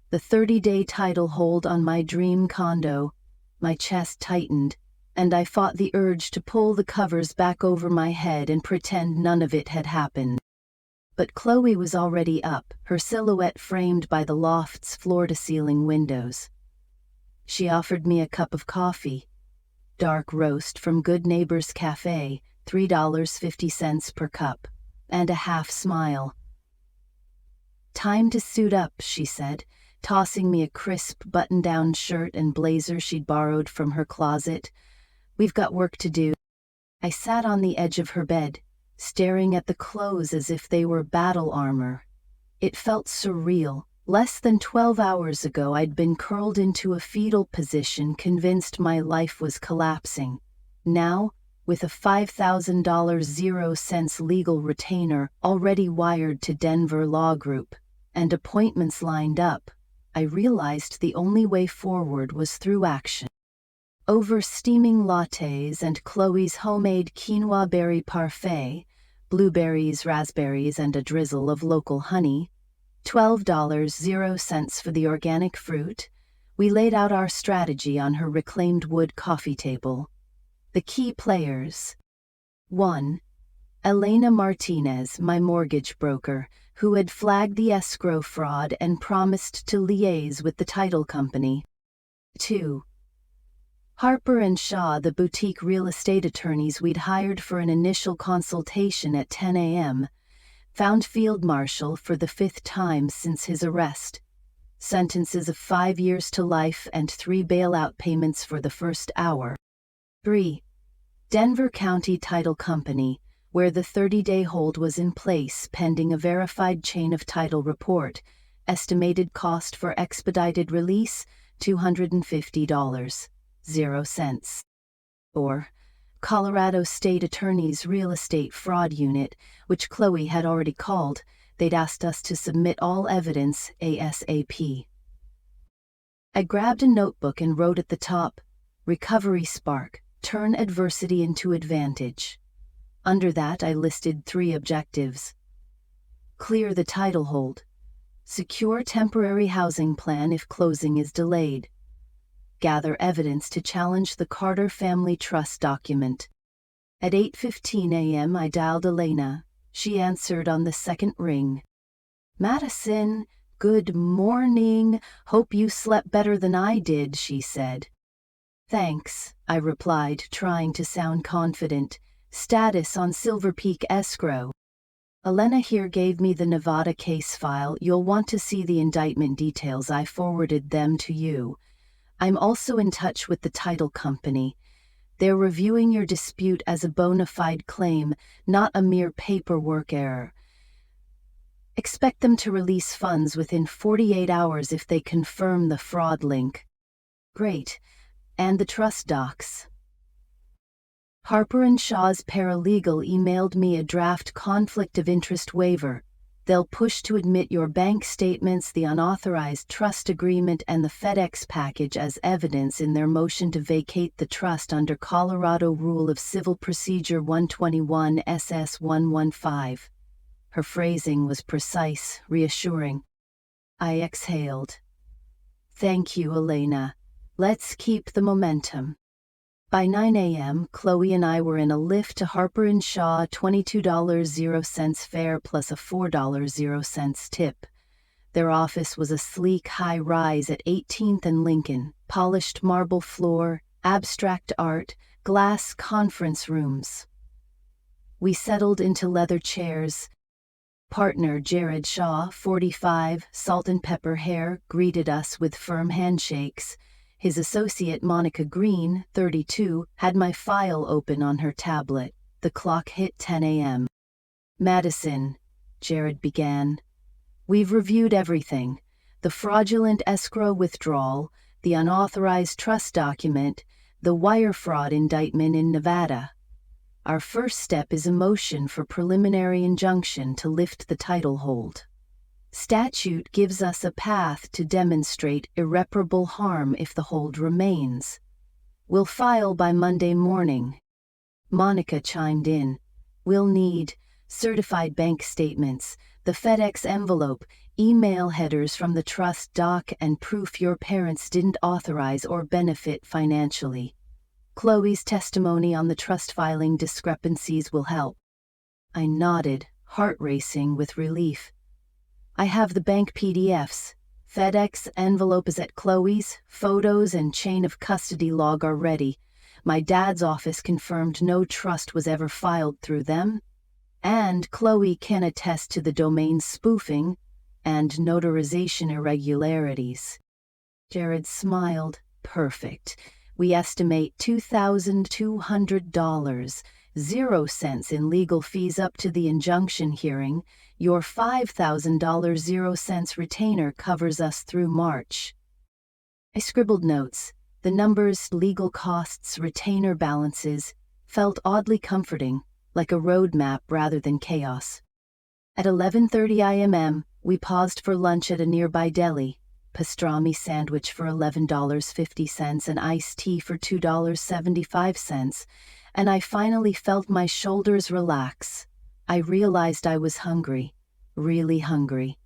the 30-day title hold on my dream condo. My chest tightened, and I fought the urge to pull the covers back over my head and pretend none of it had happened. But Chloe was already up, her silhouette framed by the loft's floor-to-ceiling windows. She offered me a cup of coffee, dark roast from Good Neighbors Cafe, $3.50 per cup, and a half smile. "Time to suit up," she said, tossing me a crisp button-down shirt and blazer she'd borrowed from her closet. "We've got work to do." I sat on the edge of her bed, staring at the clothes as if they were battle armor. It felt surreal. Less than 12 hours ago, I'd been curled into a fetal position, convinced my life was collapsing. Now, with a $5,000 0-cents legal retainer already wired to Denver Law Group, and appointments lined up, I realized the only way forward was through action. Over steaming lattes and Chloe's homemade quinoa berry parfait, blueberries, raspberries, and a drizzle of local honey, $12.00 for the organic fruit, we laid out our strategy on her reclaimed wood coffee table. The key players. 1. Elena Martinez, my mortgage broker, who had flagged the escrow fraud and promised to liaise with the title company. 2. Harper & Shaw, the boutique real estate attorneys we'd hired for an initial consultation at 10 a.m., found Field Marshal for the 5th time since his arrest. Sentences of 5 years to life and 3 bailout payments for the first hour. 3. Denver County Title Company, where the 30-day hold was in place pending a verified chain of title report. Estimated cost for expedited release, $250.00. Or Colorado State Attorney's Real Estate Fraud Unit, which Chloe had already called. They'd asked us to submit all evidence ASAP. I grabbed a notebook and wrote at the top, "Recovery Spark, turn adversity into advantage." Under that, I listed 3 objectives. Clear the title hold. Secure temporary housing plan if closing is delayed. Gather evidence to challenge the Carter family trust document. At 8:15 a.m. I dialed Elena. She answered on the second ring. "Madison, good morning. Hope you slept better than I did," she said. "Thanks," I replied, trying to sound confident. "Status on Silver Peak escrow." "Elena here gave me the Nevada case file. You'll want to see the indictment details. I forwarded them to you. I'm also in touch with the title company. They're reviewing your dispute as a bona fide claim, not a mere paperwork error. Expect them to release funds within 48 hours if they confirm the fraud link." "Great. And the trust docs?" "Harper & Shaw's paralegal emailed me a draft conflict of interest waiver. They'll push to admit your bank statements, the unauthorized trust agreement, and the FedEx package as evidence in their motion to vacate the trust under Colorado Rule of Civil Procedure 121 SS 115. Her phrasing was precise, reassuring. I exhaled. "Thank you, Elena. Let's keep the momentum." By 9 a.m., Chloe and I were in a Lyft to Harper & Shaw, $22.00 fare plus a $4.00 tip. Their office was a sleek high-rise at 18th and Lincoln, polished marble floor, abstract art, glass conference rooms. We settled into leather chairs. Partner Jared Shaw, 45, salt and pepper hair, greeted us with firm handshakes. His associate Monica Green, 32, had my file open on her tablet. The clock hit 10 a.m. "Madison," Jared began, "we've reviewed everything. The fraudulent escrow withdrawal, the unauthorized trust document, the wire fraud indictment in Nevada. Our first step is a motion for preliminary injunction to lift the title hold. Statute gives us a path to demonstrate irreparable harm if the hold remains. We'll file by Monday morning." Monica chimed in. "We'll need certified bank statements, the FedEx envelope, email headers from the trust doc, and proof your parents didn't authorize or benefit financially. Chloe's testimony on the trust filing discrepancies will help." I nodded, heart racing with relief. I have the bank PDFs. FedEx envelope is at Chloe's. Photos and chain of custody log are ready. My dad's office confirmed no trust was ever filed through them. And Chloe can attest to the domain spoofing and notarization irregularities. Jared smiled. Perfect. We estimate $2,200, 0 cents in legal fees up to the injunction hearing. Your $5,000 0 cents retainer covers us through March. I scribbled notes. The numbers, legal costs, retainer balances felt oddly comforting, like a roadmap rather than chaos. At 11:30 IMM, we paused for lunch at a nearby deli. Pastrami sandwich for $11.50 and iced tea for $2.75, and I finally felt my shoulders relax. I realized I was hungry, really hungry.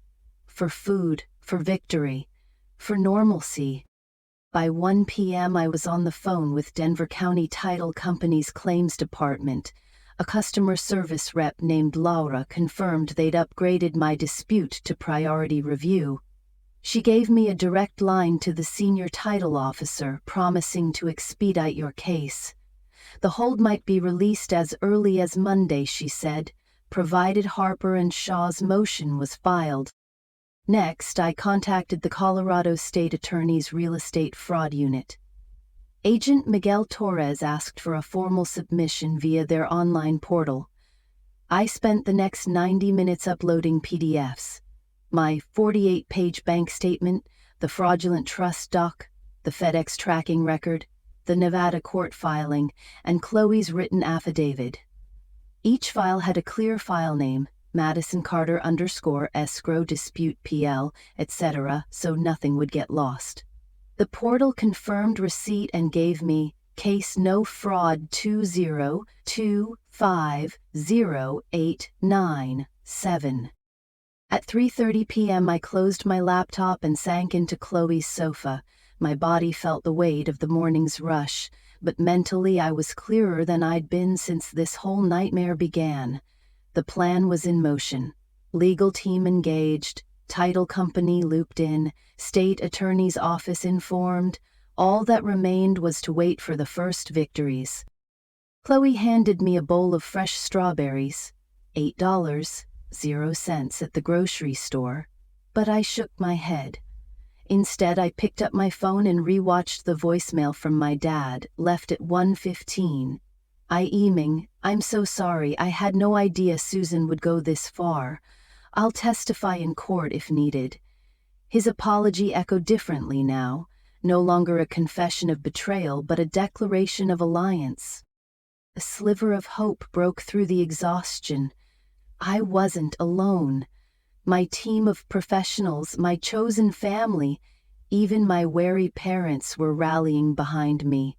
For food, for victory, for normalcy. By 1 p.m. I was on the phone with Denver County Title Company's claims department. A customer service rep named Laura confirmed they'd upgraded my dispute to priority review. She gave me a direct line to the senior title officer, promising to expedite your case. The hold might be released as early as Monday, she said, provided Harper and Shaw's motion was filed. Next, I contacted the Colorado State Attorney's Real Estate Fraud Unit. Agent Miguel Torres asked for a formal submission via their online portal. I spent the next 90 minutes uploading PDFs. My 48-page bank statement, the fraudulent trust doc, the FedEx tracking record, the Nevada court filing, and Chloe's written affidavit. Each file had a clear file name, Madison Carter _ escrow dispute PL, etc., so nothing would get lost. The portal confirmed receipt and gave me case no fraud 202508997. At 3:30 p.m. I closed my laptop and sank into Chloe's sofa. My body felt the weight of the morning's rush, but mentally I was clearer than I'd been since this whole nightmare began. The plan was in motion. Legal team engaged, title company looped in, state attorney's office informed. All that remained was to wait for the first victories. Chloe handed me a bowl of fresh strawberries, $8, 0 cents at the grocery store, but I shook my head. Instead, I picked up my phone and rewatched the voicemail from my dad, left at 1:15. I'm so sorry, I had no idea Susan would go this far. I'll testify in court if needed. His apology echoed differently now, no longer a confession of betrayal but a declaration of alliance. A sliver of hope broke through the exhaustion. I wasn't alone. My team of professionals, my chosen family, even my wary parents were rallying behind me.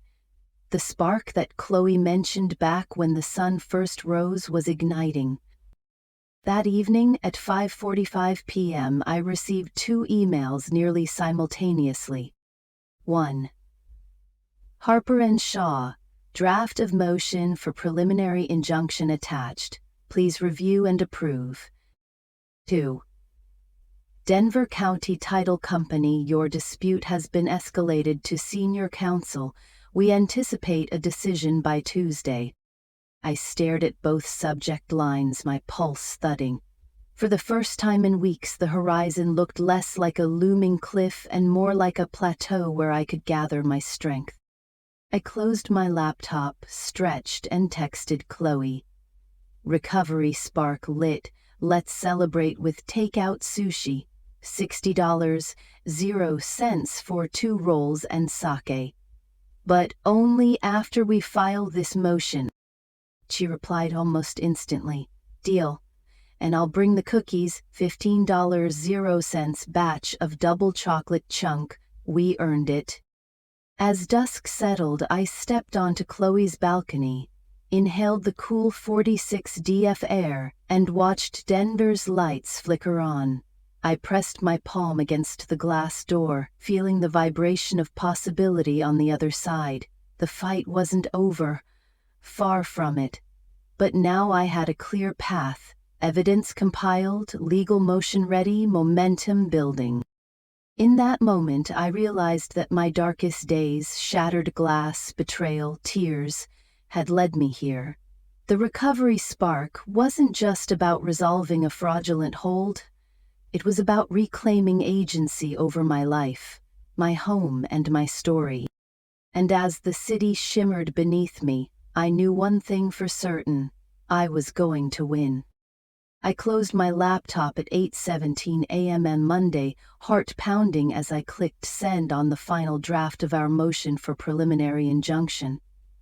The spark that Chloe mentioned back when the sun first rose was igniting. That evening at 5:45 p.m. I received 2 emails nearly simultaneously. 1. Harper and Shaw, draft of motion for preliminary injunction attached. Please review and approve. 2. Denver County Title Company, your dispute has been escalated to senior counsel. We anticipate a decision by Tuesday. I stared at both subject lines, my pulse thudding. For the first time in weeks, the horizon looked less like a looming cliff and more like a plateau where I could gather my strength. I closed my laptop, stretched, and texted Chloe. Recovery spark lit. Let's celebrate with takeout sushi. $60, 0 cents for 2 rolls and sake. But only after we file this motion. She replied almost instantly. Deal. And I'll bring the cookies, $15, 0 cents batch of double chocolate chunk. We earned it. As dusk settled, I stepped onto Chloe's balcony, inhaled the cool 46 DF air, and watched Denver's lights flicker on. I pressed my palm against the glass door, feeling the vibration of possibility on the other side. The fight wasn't over. Far from it. But now I had a clear path, Evidence compiled, legal motion ready, momentum building. In that moment, I realized that my darkest days, shattered glass, betrayal, tears, had led me here. The recovery spark wasn't just about resolving a fraudulent hold. It was about reclaiming agency over my life, my home, and my story. And as the city shimmered beneath me, I knew one thing for certain: I was going to win. I closed my laptop at 8:17 a.m. on Monday, heart pounding as I clicked send on the final draft of our motion for preliminary injunction.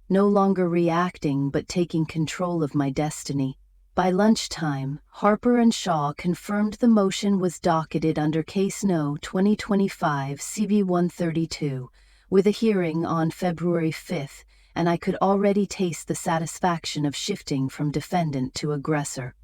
No longer reacting, but taking control of my destiny. By lunchtime, Harper and Shaw confirmed the motion was docketed under Case No. 2025 CV 132, with a hearing on February 5th, and I could already taste the satisfaction of shifting from defendant to aggressor.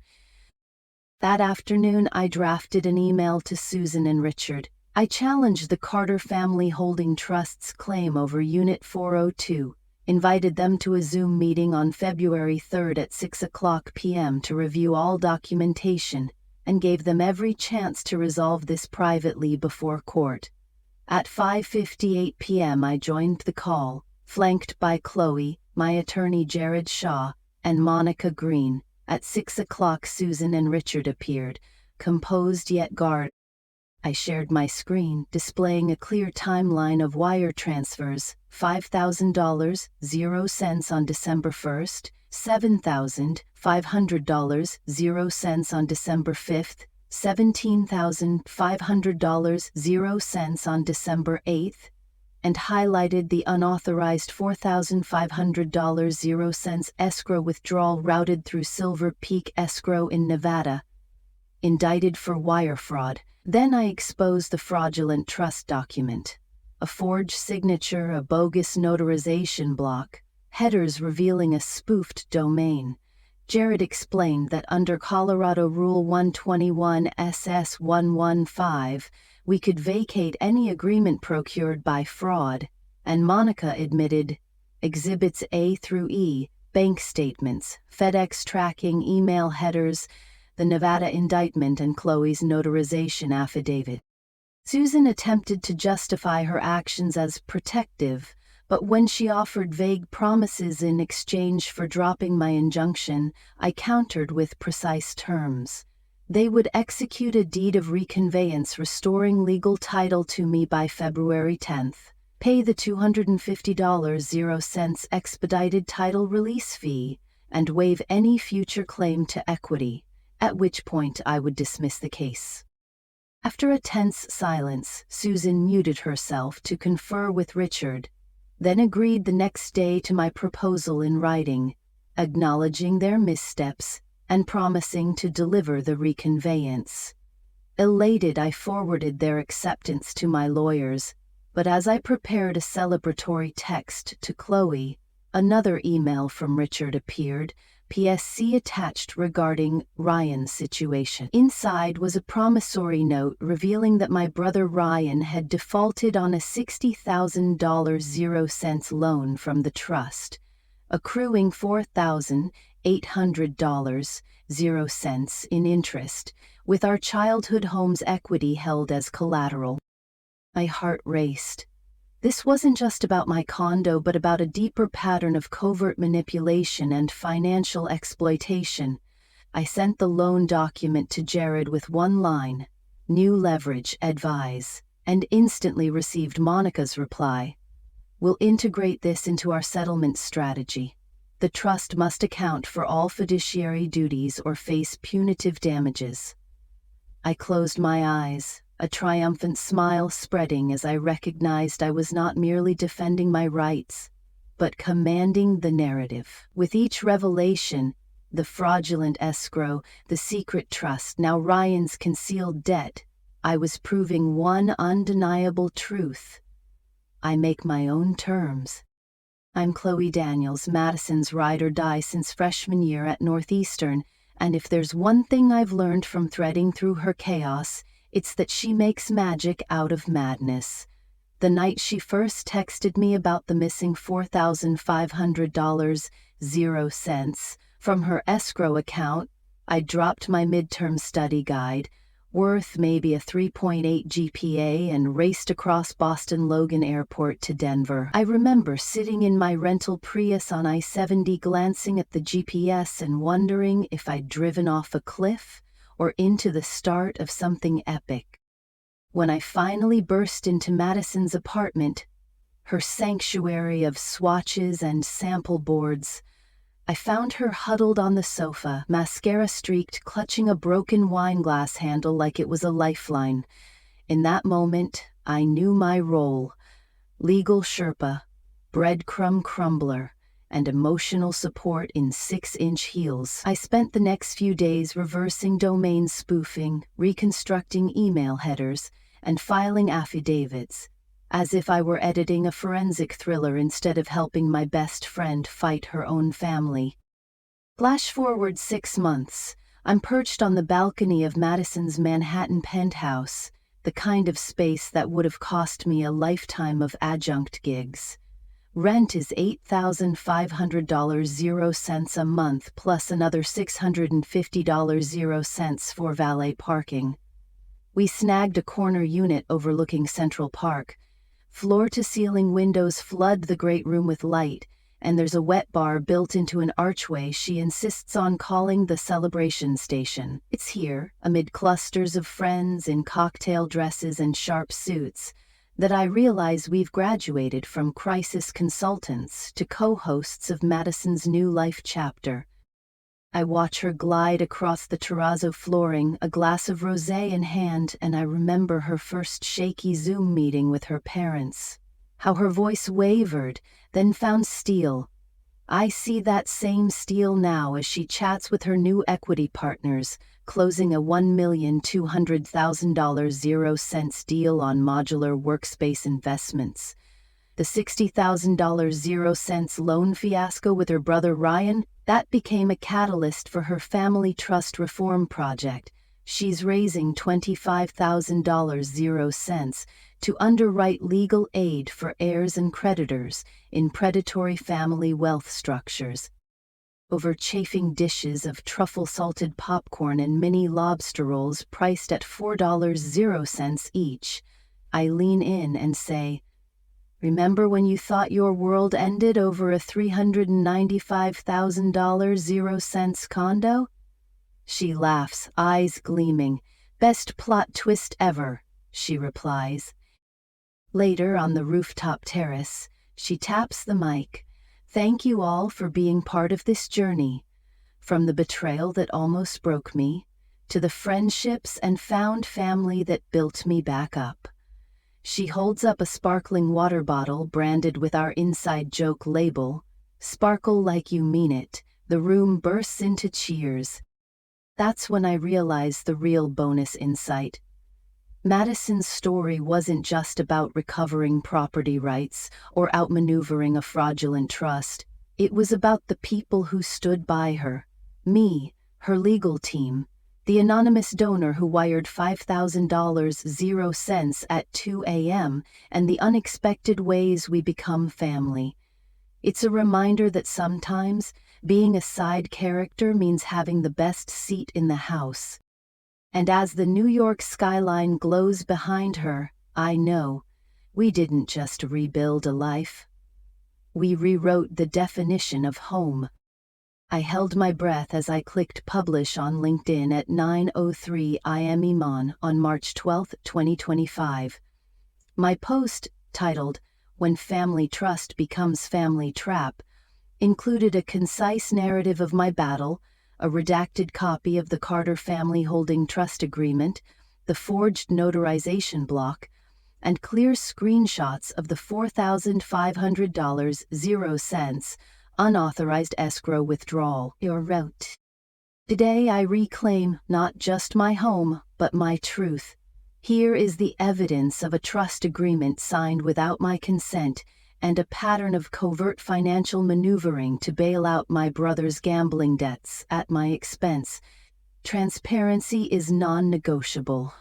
That afternoon, I drafted an email to Susan and Richard. I challenged the Carter Family Holding Trust's claim over Unit 402, invited them to a Zoom meeting on February 3rd at 6:00 p.m. to review all documentation, and gave them every chance to resolve this privately before court. At 5:58 p.m. I joined the call, flanked by Chloe, my attorney Jared Shaw, and Monica Green. At 6:00 Susan and Richard appeared, composed yet guarded. I shared my screen, displaying a clear timeline of wire transfers: $5,000, 0 cents on December 1st, $7,500, 0 cents on December 5th, $17,500, 0 cents on December 8th, and highlighted the unauthorized $4,500, 0 cents escrow withdrawal routed through Silver Peak Escrow in Nevada. Indicted for wire fraud. Then I exposed the fraudulent trust document. A forged signature, a bogus notarization block, headers revealing a spoofed domain. Jared explained that under Colorado Rule 121 SS 115, we could vacate any agreement procured by fraud, and Monica admitted Exhibits A through E, bank statements, FedEx tracking, email headers, the Nevada indictment, and Chloe's notarization affidavit. Susan attempted to justify her actions as protective, but when she offered vague promises in exchange for dropping my injunction, I countered with precise terms. They would execute a deed of reconveyance restoring legal title to me by February 10th, pay the $250, 0 cents expedited title release fee, and waive any future claim to equity, at which point I would dismiss the case. After a tense silence, Susan muted herself to confer with Richard, then agreed the next day to my proposal in writing, acknowledging their missteps and promising to deliver the reconveyance. Elated, I forwarded their acceptance to my lawyers, but as I prepared a celebratory text to Chloe, another email from Richard appeared, PSC attached regarding Ryan's situation. Inside was a promissory note revealing that my brother Ryan had defaulted on a $60,000, 0 cents loan from the trust, accruing $4,800, 0 cents in interest, with our childhood home's equity held as collateral. My heart raced. This wasn't just about my condo, but about a deeper pattern of covert manipulation and financial exploitation. I sent the loan document to Jared with one line, "New leverage, advise," and instantly received Monica's reply, "We'll integrate this into our settlement strategy. The trust must account for all fiduciary duties or face punitive damages." I closed my eyes, a triumphant smile spreading as I recognized I was not merely defending my rights, but commanding the narrative. With each revelation, the fraudulent escrow, the secret trust, now Ryan's concealed debt, I was proving one undeniable truth. I make my own terms. I'm Chloe Daniels, Madison's ride or die since freshman year at Northeastern, and if there's one thing I've learned from threading through her chaos, it's that she makes magic out of madness. The night she first texted me about the missing $4,500, 0 cents, from her escrow account, I dropped my midterm study guide, worth maybe a 3.8 GPA, and raced across Boston Logan Airport to Denver. I remember sitting in my rental Prius on I-70 glancing at the GPS and wondering if I'd driven off a cliff or into the start of something epic. When I finally burst into Madison's apartment, her sanctuary of swatches and sample boards, I found her huddled on the sofa, mascara-streaked, clutching a broken wine glass handle like it was a lifeline. In that moment, I knew my role: legal Sherpa, breadcrumb crumbler, and emotional support in 6-inch heels. I spent the next few days reversing domain spoofing, reconstructing email headers, and filing affidavits, as if I were editing a forensic thriller instead of helping my best friend fight her own family. Flash forward 6 months, I'm perched on the balcony of Madison's Manhattan penthouse, the kind of space that would have cost me a lifetime of adjunct gigs. Rent is $8,500 a month plus another $650 for valet parking. We snagged a corner unit overlooking Central Park. Floor-to-ceiling windows flood the great room with light, and there's a wet bar built into an archway she insists on calling the celebration station. It's here, amid clusters of friends in cocktail dresses and sharp suits, that I realize we've graduated from crisis consultants to co-hosts of Madison's new life chapter. I watch her glide across the terrazzo flooring, a glass of rosé in hand, and I remember her first shaky Zoom meeting with her parents. How her voice wavered, then found steel. I see that same steel now as she chats with her new equity partners, closing a $1,200,000 0-cents deal on modular workspace investments. The $60,000 0-cents loan fiasco with her brother Ryan, that became a catalyst for her family trust reform project. She's raising $25,000 0-cents to underwrite legal aid for heirs and creditors in predatory family wealth structures. Over chafing dishes of truffle-salted popcorn and mini lobster rolls priced at $4 0-cents each, I lean in and say, "Remember when you thought your world ended over a $395,000 0-cents condo?" She laughs, eyes gleaming. "Best plot twist ever," she replies. Later, on the rooftop terrace, she taps the mic. "Thank you all for being part of this journey. From the betrayal that almost broke me, to the friendships and found family that built me back up." She holds up a sparkling water bottle branded with our inside joke label. "Sparkle like you mean it." The room bursts into cheers. That's when I realize the real bonus insight. Madison's story wasn't just about recovering property rights or outmaneuvering a fraudulent trust. It was about the people who stood by her. Me, her legal team, the anonymous donor who wired $5,000 0-cents at 2 a.m., and the unexpected ways we become family. It's a reminder that sometimes being a side character means having the best seat in the house. And as the New York skyline glows behind her, I know we didn't just rebuild a life. We rewrote the definition of home. I held my breath as I clicked publish on LinkedIn at 9:03 a.m. on March 12, 2025. My post, titled "When Family Trust Becomes Family Trap," included a concise narrative of my battle, a redacted copy of the Carter Family Holding Trust Agreement, the forged notarization block, and clear screenshots of the $4,500 0-cents unauthorized escrow withdrawal. Or wrote, "Today I reclaim not just my home, but my truth. Here is the evidence of a trust agreement signed without my consent and a pattern of covert financial maneuvering to bail out my brother's gambling debts at my expense. Transparency is non-negotiable."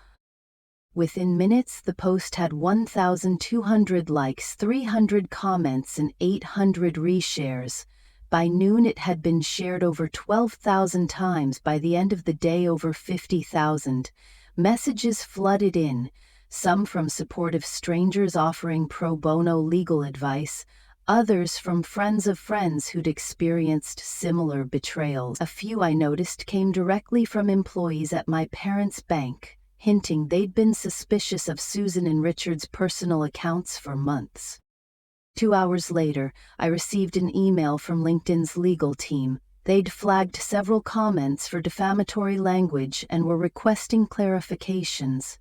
Within minutes, the post had 1,200 likes, 300 comments, and 800 reshares. By noon it had been shared over 12,000 times, by the end of the day over 50,000. Messages flooded in, some from supportive strangers offering pro bono legal advice, others from friends of friends who'd experienced similar betrayals. A few I noticed came directly from employees at my parents' bank, hinting they'd been suspicious of Susan and Richard's personal accounts for months. 2 hours later, I received an email from LinkedIn's legal team. They'd flagged several comments for defamatory language and were requesting clarifications.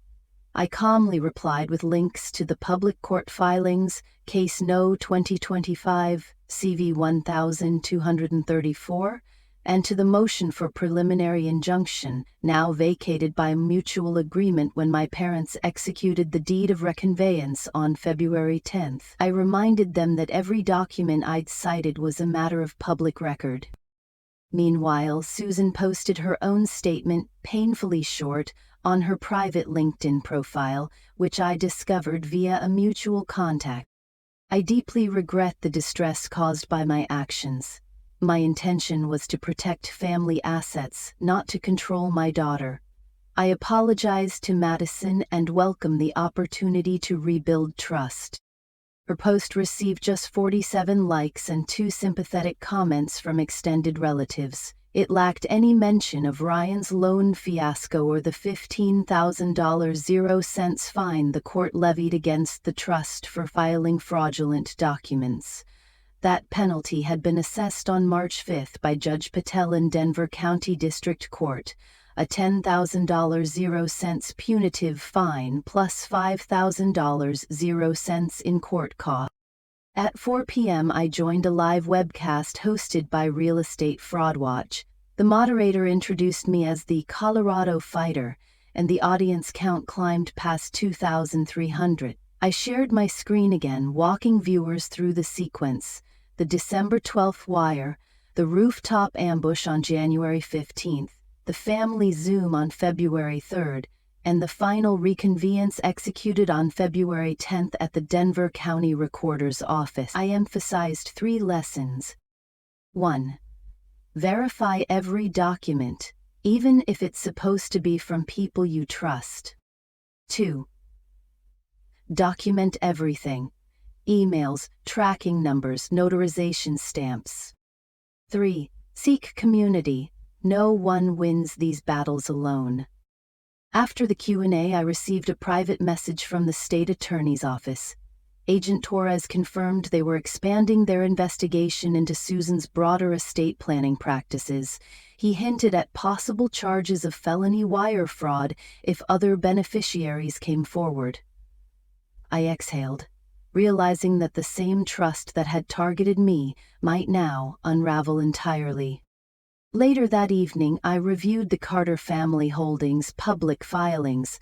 I calmly replied with links to the public court filings, Case No. 2025, CV 1234, and to the motion for preliminary injunction, now vacated by mutual agreement when my parents executed the deed of reconveyance on February 10th. I reminded them that every document I'd cited was a matter of public record. Meanwhile, Susan posted her own statement, painfully short, on her private LinkedIn profile, which I discovered via a mutual contact. I deeply regret the distress caused by my actions. My intention was to protect family assets, not to control my daughter. I apologize to Madison and welcome the opportunity to rebuild trust. Her post received just 47 likes and 2 sympathetic comments from extended relatives. It lacked any mention of Ryan's loan fiasco or the $15,000 0-cents fine the court levied against the trust for filing fraudulent documents. That penalty had been assessed on March 5 by Judge Patel in Denver County District Court, a $10,000 0-cents punitive fine plus $5,000 0-cents in court costs. At 4 p.m. I joined a live webcast hosted by Real Estate Fraud Watch. The moderator introduced me as the Colorado Fighter, and the audience count climbed past 2,300. I shared my screen again, walking viewers through the sequence: the December 12th wire, the rooftop ambush on January 15th, the family Zoom on February 3rd, and the final reconveyance executed on February 10th at the Denver County Recorder's Office. I emphasized 3 lessons. 1. Verify every document, even if it's supposed to be from people you trust. 2. Document everything: emails, tracking numbers, notarization stamps. 3. Seek community. No one wins these battles alone. After the Q&A, I received a private message from the state attorney's office. Agent Torres confirmed they were expanding their investigation into Susan's broader estate planning practices. He hinted at possible charges of felony wire fraud if other beneficiaries came forward. I exhaled, realizing that the same trust that had targeted me might now unravel entirely. Later that evening, I reviewed the Carter Family Holdings public filings.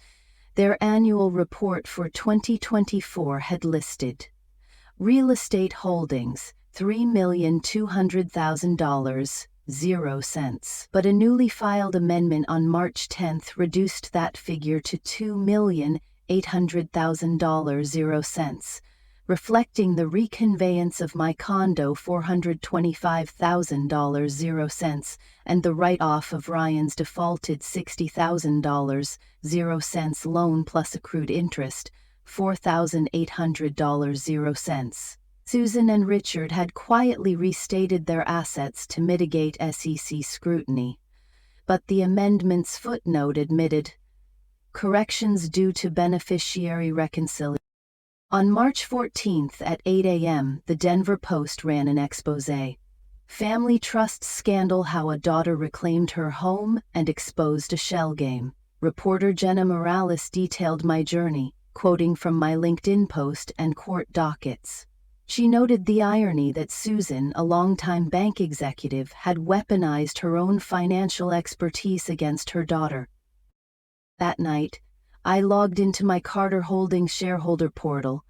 Their annual report for 2024 had listed real estate holdings, $3,200,000, 0 cents. But a newly filed amendment on March 10th reduced that figure to $2,800,000, 0 cents, reflecting the reconveyance of my condo $425,000, 0 cents, and the write-off of Ryan's defaulted $60,000, 0 cents loan plus accrued interest, $4,800, 0 cents. Susan and Richard had quietly restated their assets to mitigate SEC scrutiny, but the amendment's footnote admitted corrections due to beneficiary reconciliation. On March 14th at 8 a.m., the Denver Post ran an exposé. Family Trust Scandal: How a Daughter Reclaimed Her Home and Exposed a Shell Game. Reporter Jenna Morales detailed my journey, quoting from my LinkedIn post and court dockets. She noted the irony that Susan, a longtime bank executive, had weaponized her own financial expertise against her daughter. That night, I logged into my Carter Holdings shareholder portal,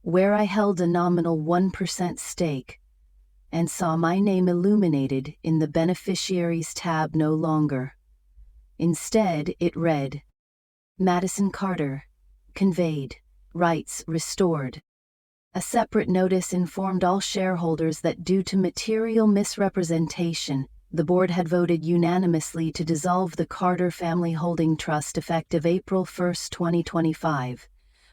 where I held a nominal 1% stake, and saw my name illuminated in the Beneficiaries tab no longer. Instead, it read, Madison Carter, conveyed, rights restored. A separate notice informed all shareholders that due to material misrepresentation, the board had voted unanimously to dissolve the Carter Family Holding Trust effective April 1, 2025.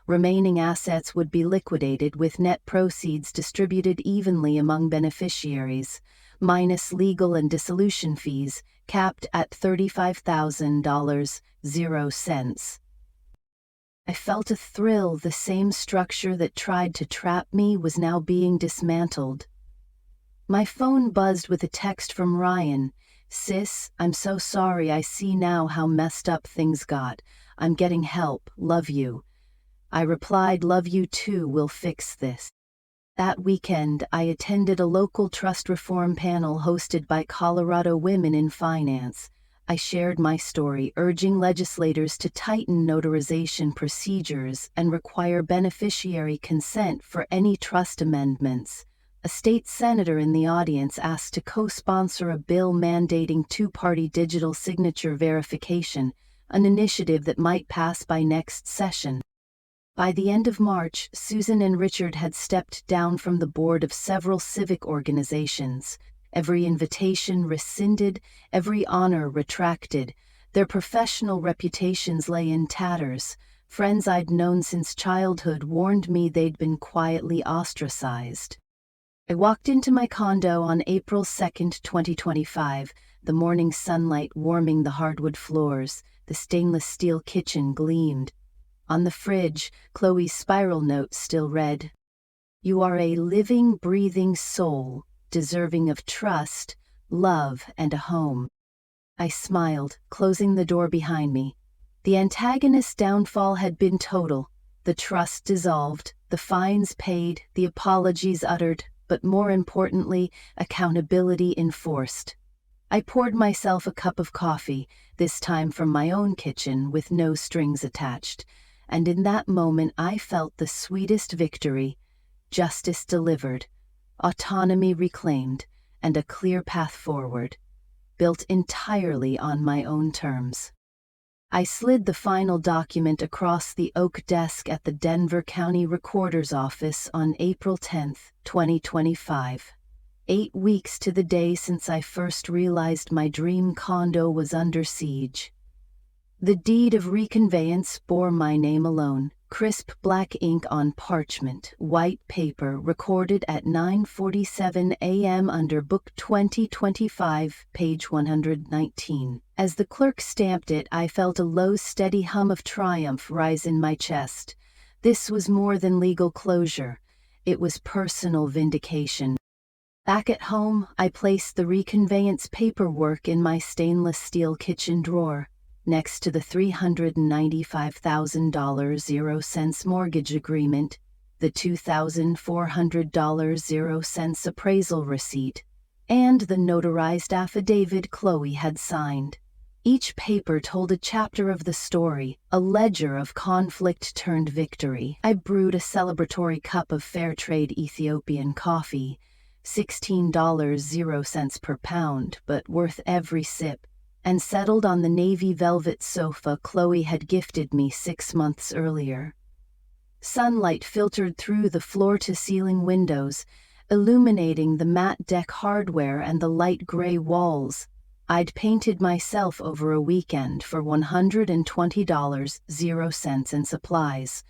Remaining assets would be liquidated with net proceeds distributed evenly among beneficiaries, minus legal and dissolution fees, capped at $35,000. I felt a thrill. The same structure that tried to trap me was now being dismantled. My phone buzzed with a text from Ryan. "Sis, I'm so sorry. I see now how messed up things got. I'm getting help. Love you." I replied, "Love you too. We'll fix this." That weekend, I attended a local trust reform panel hosted by Colorado Women in Finance. I shared my story, urging legislators to tighten notarization procedures and require beneficiary consent for any trust amendments. A state senator in the audience asked to co-sponsor a bill mandating two-party digital signature verification, an initiative that might pass by next session. By the end of March, Susan and Richard had stepped down from the board of several civic organizations. Every invitation rescinded, every honor retracted. Their professional reputations lay in tatters. Friends I'd known since childhood warned me they'd been quietly ostracized. I walked into my condo on April 2, 2025, the morning sunlight warming the hardwood floors. The stainless steel kitchen gleamed. On the fridge, Chloe's spiral note still read, "You are a living, breathing soul, deserving of trust, love, and a home." I smiled, closing the door behind me. The antagonist's downfall had been total. The trust dissolved, the fines paid, the apologies uttered, but more importantly, accountability enforced. I poured myself a cup of coffee, this time from my own kitchen with no strings attached, and in that moment I felt the sweetest victory: justice delivered, autonomy reclaimed, and a clear path forward, built entirely on my own terms. I slid the final document across the oak desk at the Denver County Recorder's Office on April 10, 2025. 8 weeks to the day since I first realized my dream condo was under siege. The deed of reconveyance bore my name alone, crisp black ink on parchment, white paper, recorded at 9:47 a.m. under Book 2025, page 119. As the clerk stamped it, I felt a low, steady hum of triumph rise in my chest. This was more than legal closure. It was personal vindication. Back at home, I placed the reconveyance paperwork in my stainless steel kitchen drawer, next to the $395,000 mortgage agreement, the $2,400 appraisal receipt, and the notarized affidavit Chloe had signed. Each paper told a chapter of the story, a ledger of conflict turned victory. I brewed a celebratory cup of fair trade Ethiopian coffee, $16.00 per pound, but worth every sip, and settled on the navy velvet sofa Chloe had gifted me 6 months earlier. Sunlight filtered through the floor-to-ceiling windows, illuminating the matte deck hardware and the light gray walls. I'd painted myself over a weekend for $120.00 in supplies.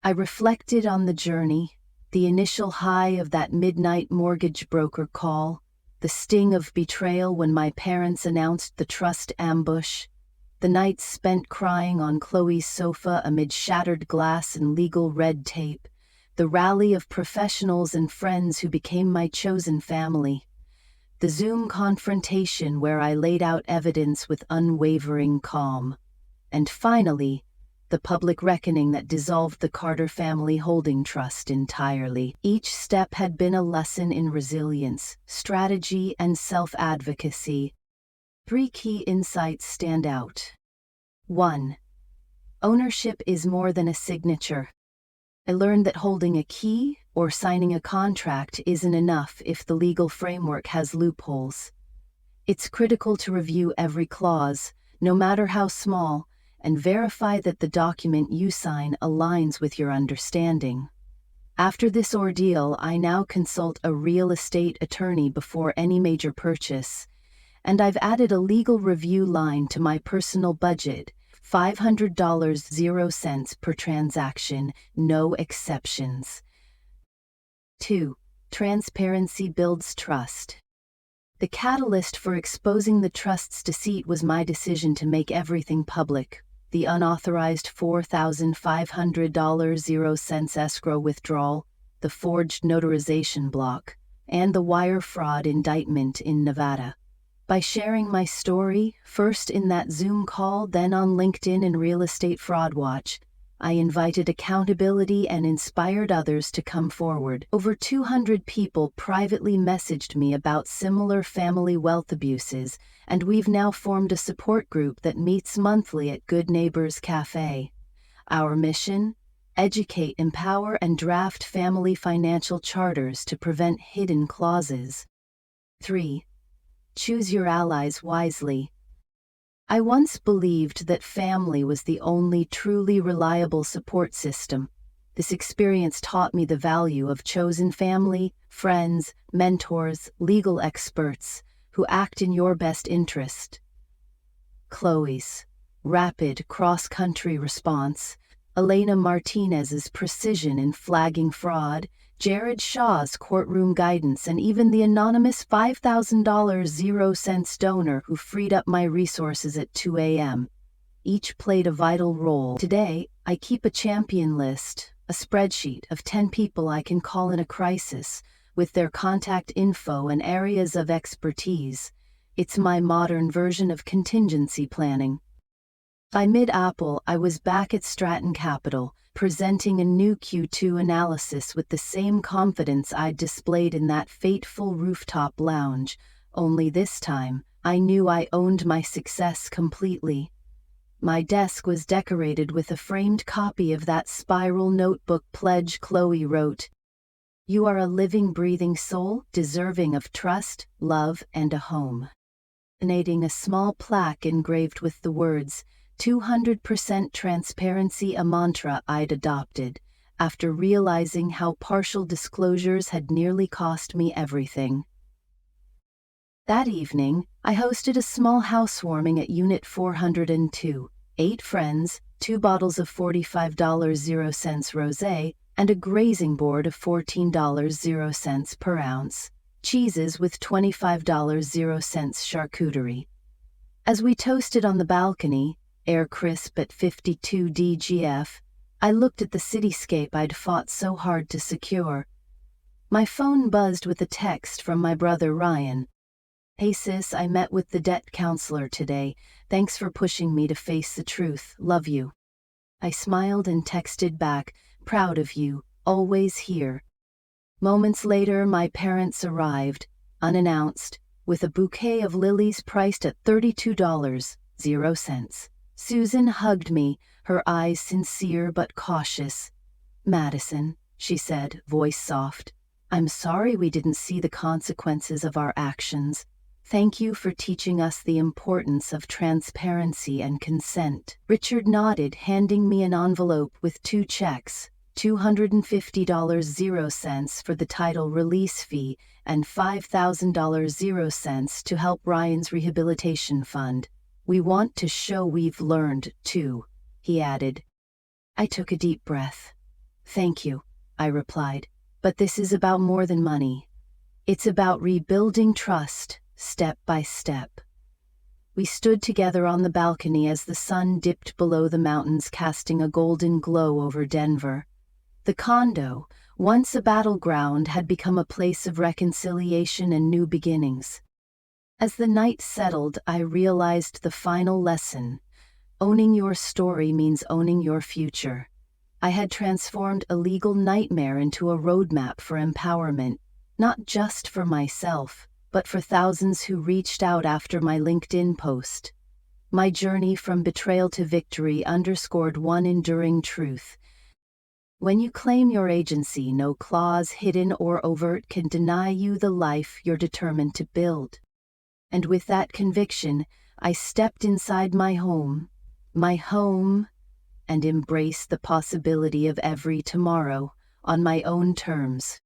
I reflected on the journey, the initial high of that midnight mortgage broker call, the sting of betrayal when my parents announced the trust ambush, the nights spent crying on Chloe's sofa amid shattered glass and legal red tape, the rally of professionals and friends who became my chosen family, the Zoom confrontation where I laid out evidence with unwavering calm, and finally, the public reckoning that dissolved the Carter Family Holding Trust entirely. Each step had been a lesson in resilience, strategy, and self-advocacy. 3 key insights stand out. 1. Ownership is more than a signature. I learned that holding a key or signing a contract isn't enough if the legal framework has loopholes. It's critical to review every clause, no matter how small, and verify that the document you sign aligns with your understanding. After this ordeal, I now consult a real estate attorney before any major purchase, and I've added a legal review line to my personal budget, $500 0 cents per transaction, no exceptions. 2. Transparency builds trust. The catalyst for exposing the trust's deceit was my decision to make everything public. The unauthorized $4,500 0 cents escrow withdrawal, the forged notarization block, and the wire fraud indictment in Nevada. By sharing my story, first in that Zoom call, then on LinkedIn and Real Estate Fraud Watch, I invited accountability and inspired others to come forward. Over 200 people privately messaged me about similar family wealth abuses, and we've now formed a support group that meets monthly at Good Neighbors Cafe. Our mission? Educate, empower, and draft family financial charters to prevent hidden clauses. 3. Choose your allies wisely. I once believed that family was the only truly reliable support system. This experience taught me the value of chosen family, friends, mentors, legal experts who act in your best interest. Chloe's rapid cross-country response, Elena Martinez's precision in flagging fraud, Jared Shaw's courtroom guidance, and even the anonymous $5,000 0 cents donor who freed up my resources at 2 a.m. Each played a vital role. Today, I keep a champion list, a spreadsheet of 10 people I can call in a crisis, with their contact info and areas of expertise. It's my modern version of contingency planning. By mid-April, I was back at Stratton Capital, presenting a new Q2 analysis with the same confidence I'd displayed in that fateful rooftop lounge, only this time, I knew I owned my success completely. My desk was decorated with a framed copy of that spiral notebook pledge Chloe wrote. You are a living, breathing soul, deserving of trust, love, and a home. Donating a small plaque engraved with the words, 200% transparency, a mantra I'd adopted, after realizing how partial disclosures had nearly cost me everything. That evening, I hosted a small housewarming at Unit 402, 8 friends, 2 bottles of $45 0 cents rosé, and a grazing board of $14 0 cents per ounce, cheeses with $25 0 cents charcuterie. As we toasted on the balcony, air crisp at 52 DGF, I looked at the cityscape I'd fought so hard to secure. My phone buzzed with a text from my brother Ryan. Hey sis, I met with the debt counselor today. Thanks for pushing me to face the truth. Love you. I smiled and texted back, proud of you, always here. Moments later, my parents arrived, unannounced, with a bouquet of lilies priced at $32 0 cents. Susan hugged me, her eyes sincere but cautious. Madison, she said, voice soft, I'm sorry we didn't see the consequences of our actions. Thank you for teaching us the importance of transparency and consent. Richard nodded, handing me an envelope with 2 checks, $250 0 cents for the title release fee and $5,000 0 cents to help Ryan's rehabilitation fund. We want to show we've learned, too, he added. I took a deep breath. Thank you, I replied, but this is about more than money. It's about rebuilding trust, step by step. We stood together on the balcony as the sun dipped below the mountains, casting a golden glow over Denver. The condo, once a battleground, had become a place of reconciliation and new beginnings. As the night settled, I realized the final lesson. Owning your story means owning your future. I had transformed a legal nightmare into a roadmap for empowerment, not just for myself, but for thousands who reached out after my LinkedIn post. My journey from betrayal to victory underscored one enduring truth. When you claim your agency, no clause, hidden or overt, can deny you the life you're determined to build. And with that conviction, I stepped inside my home, and embraced the possibility of every tomorrow, on my own terms.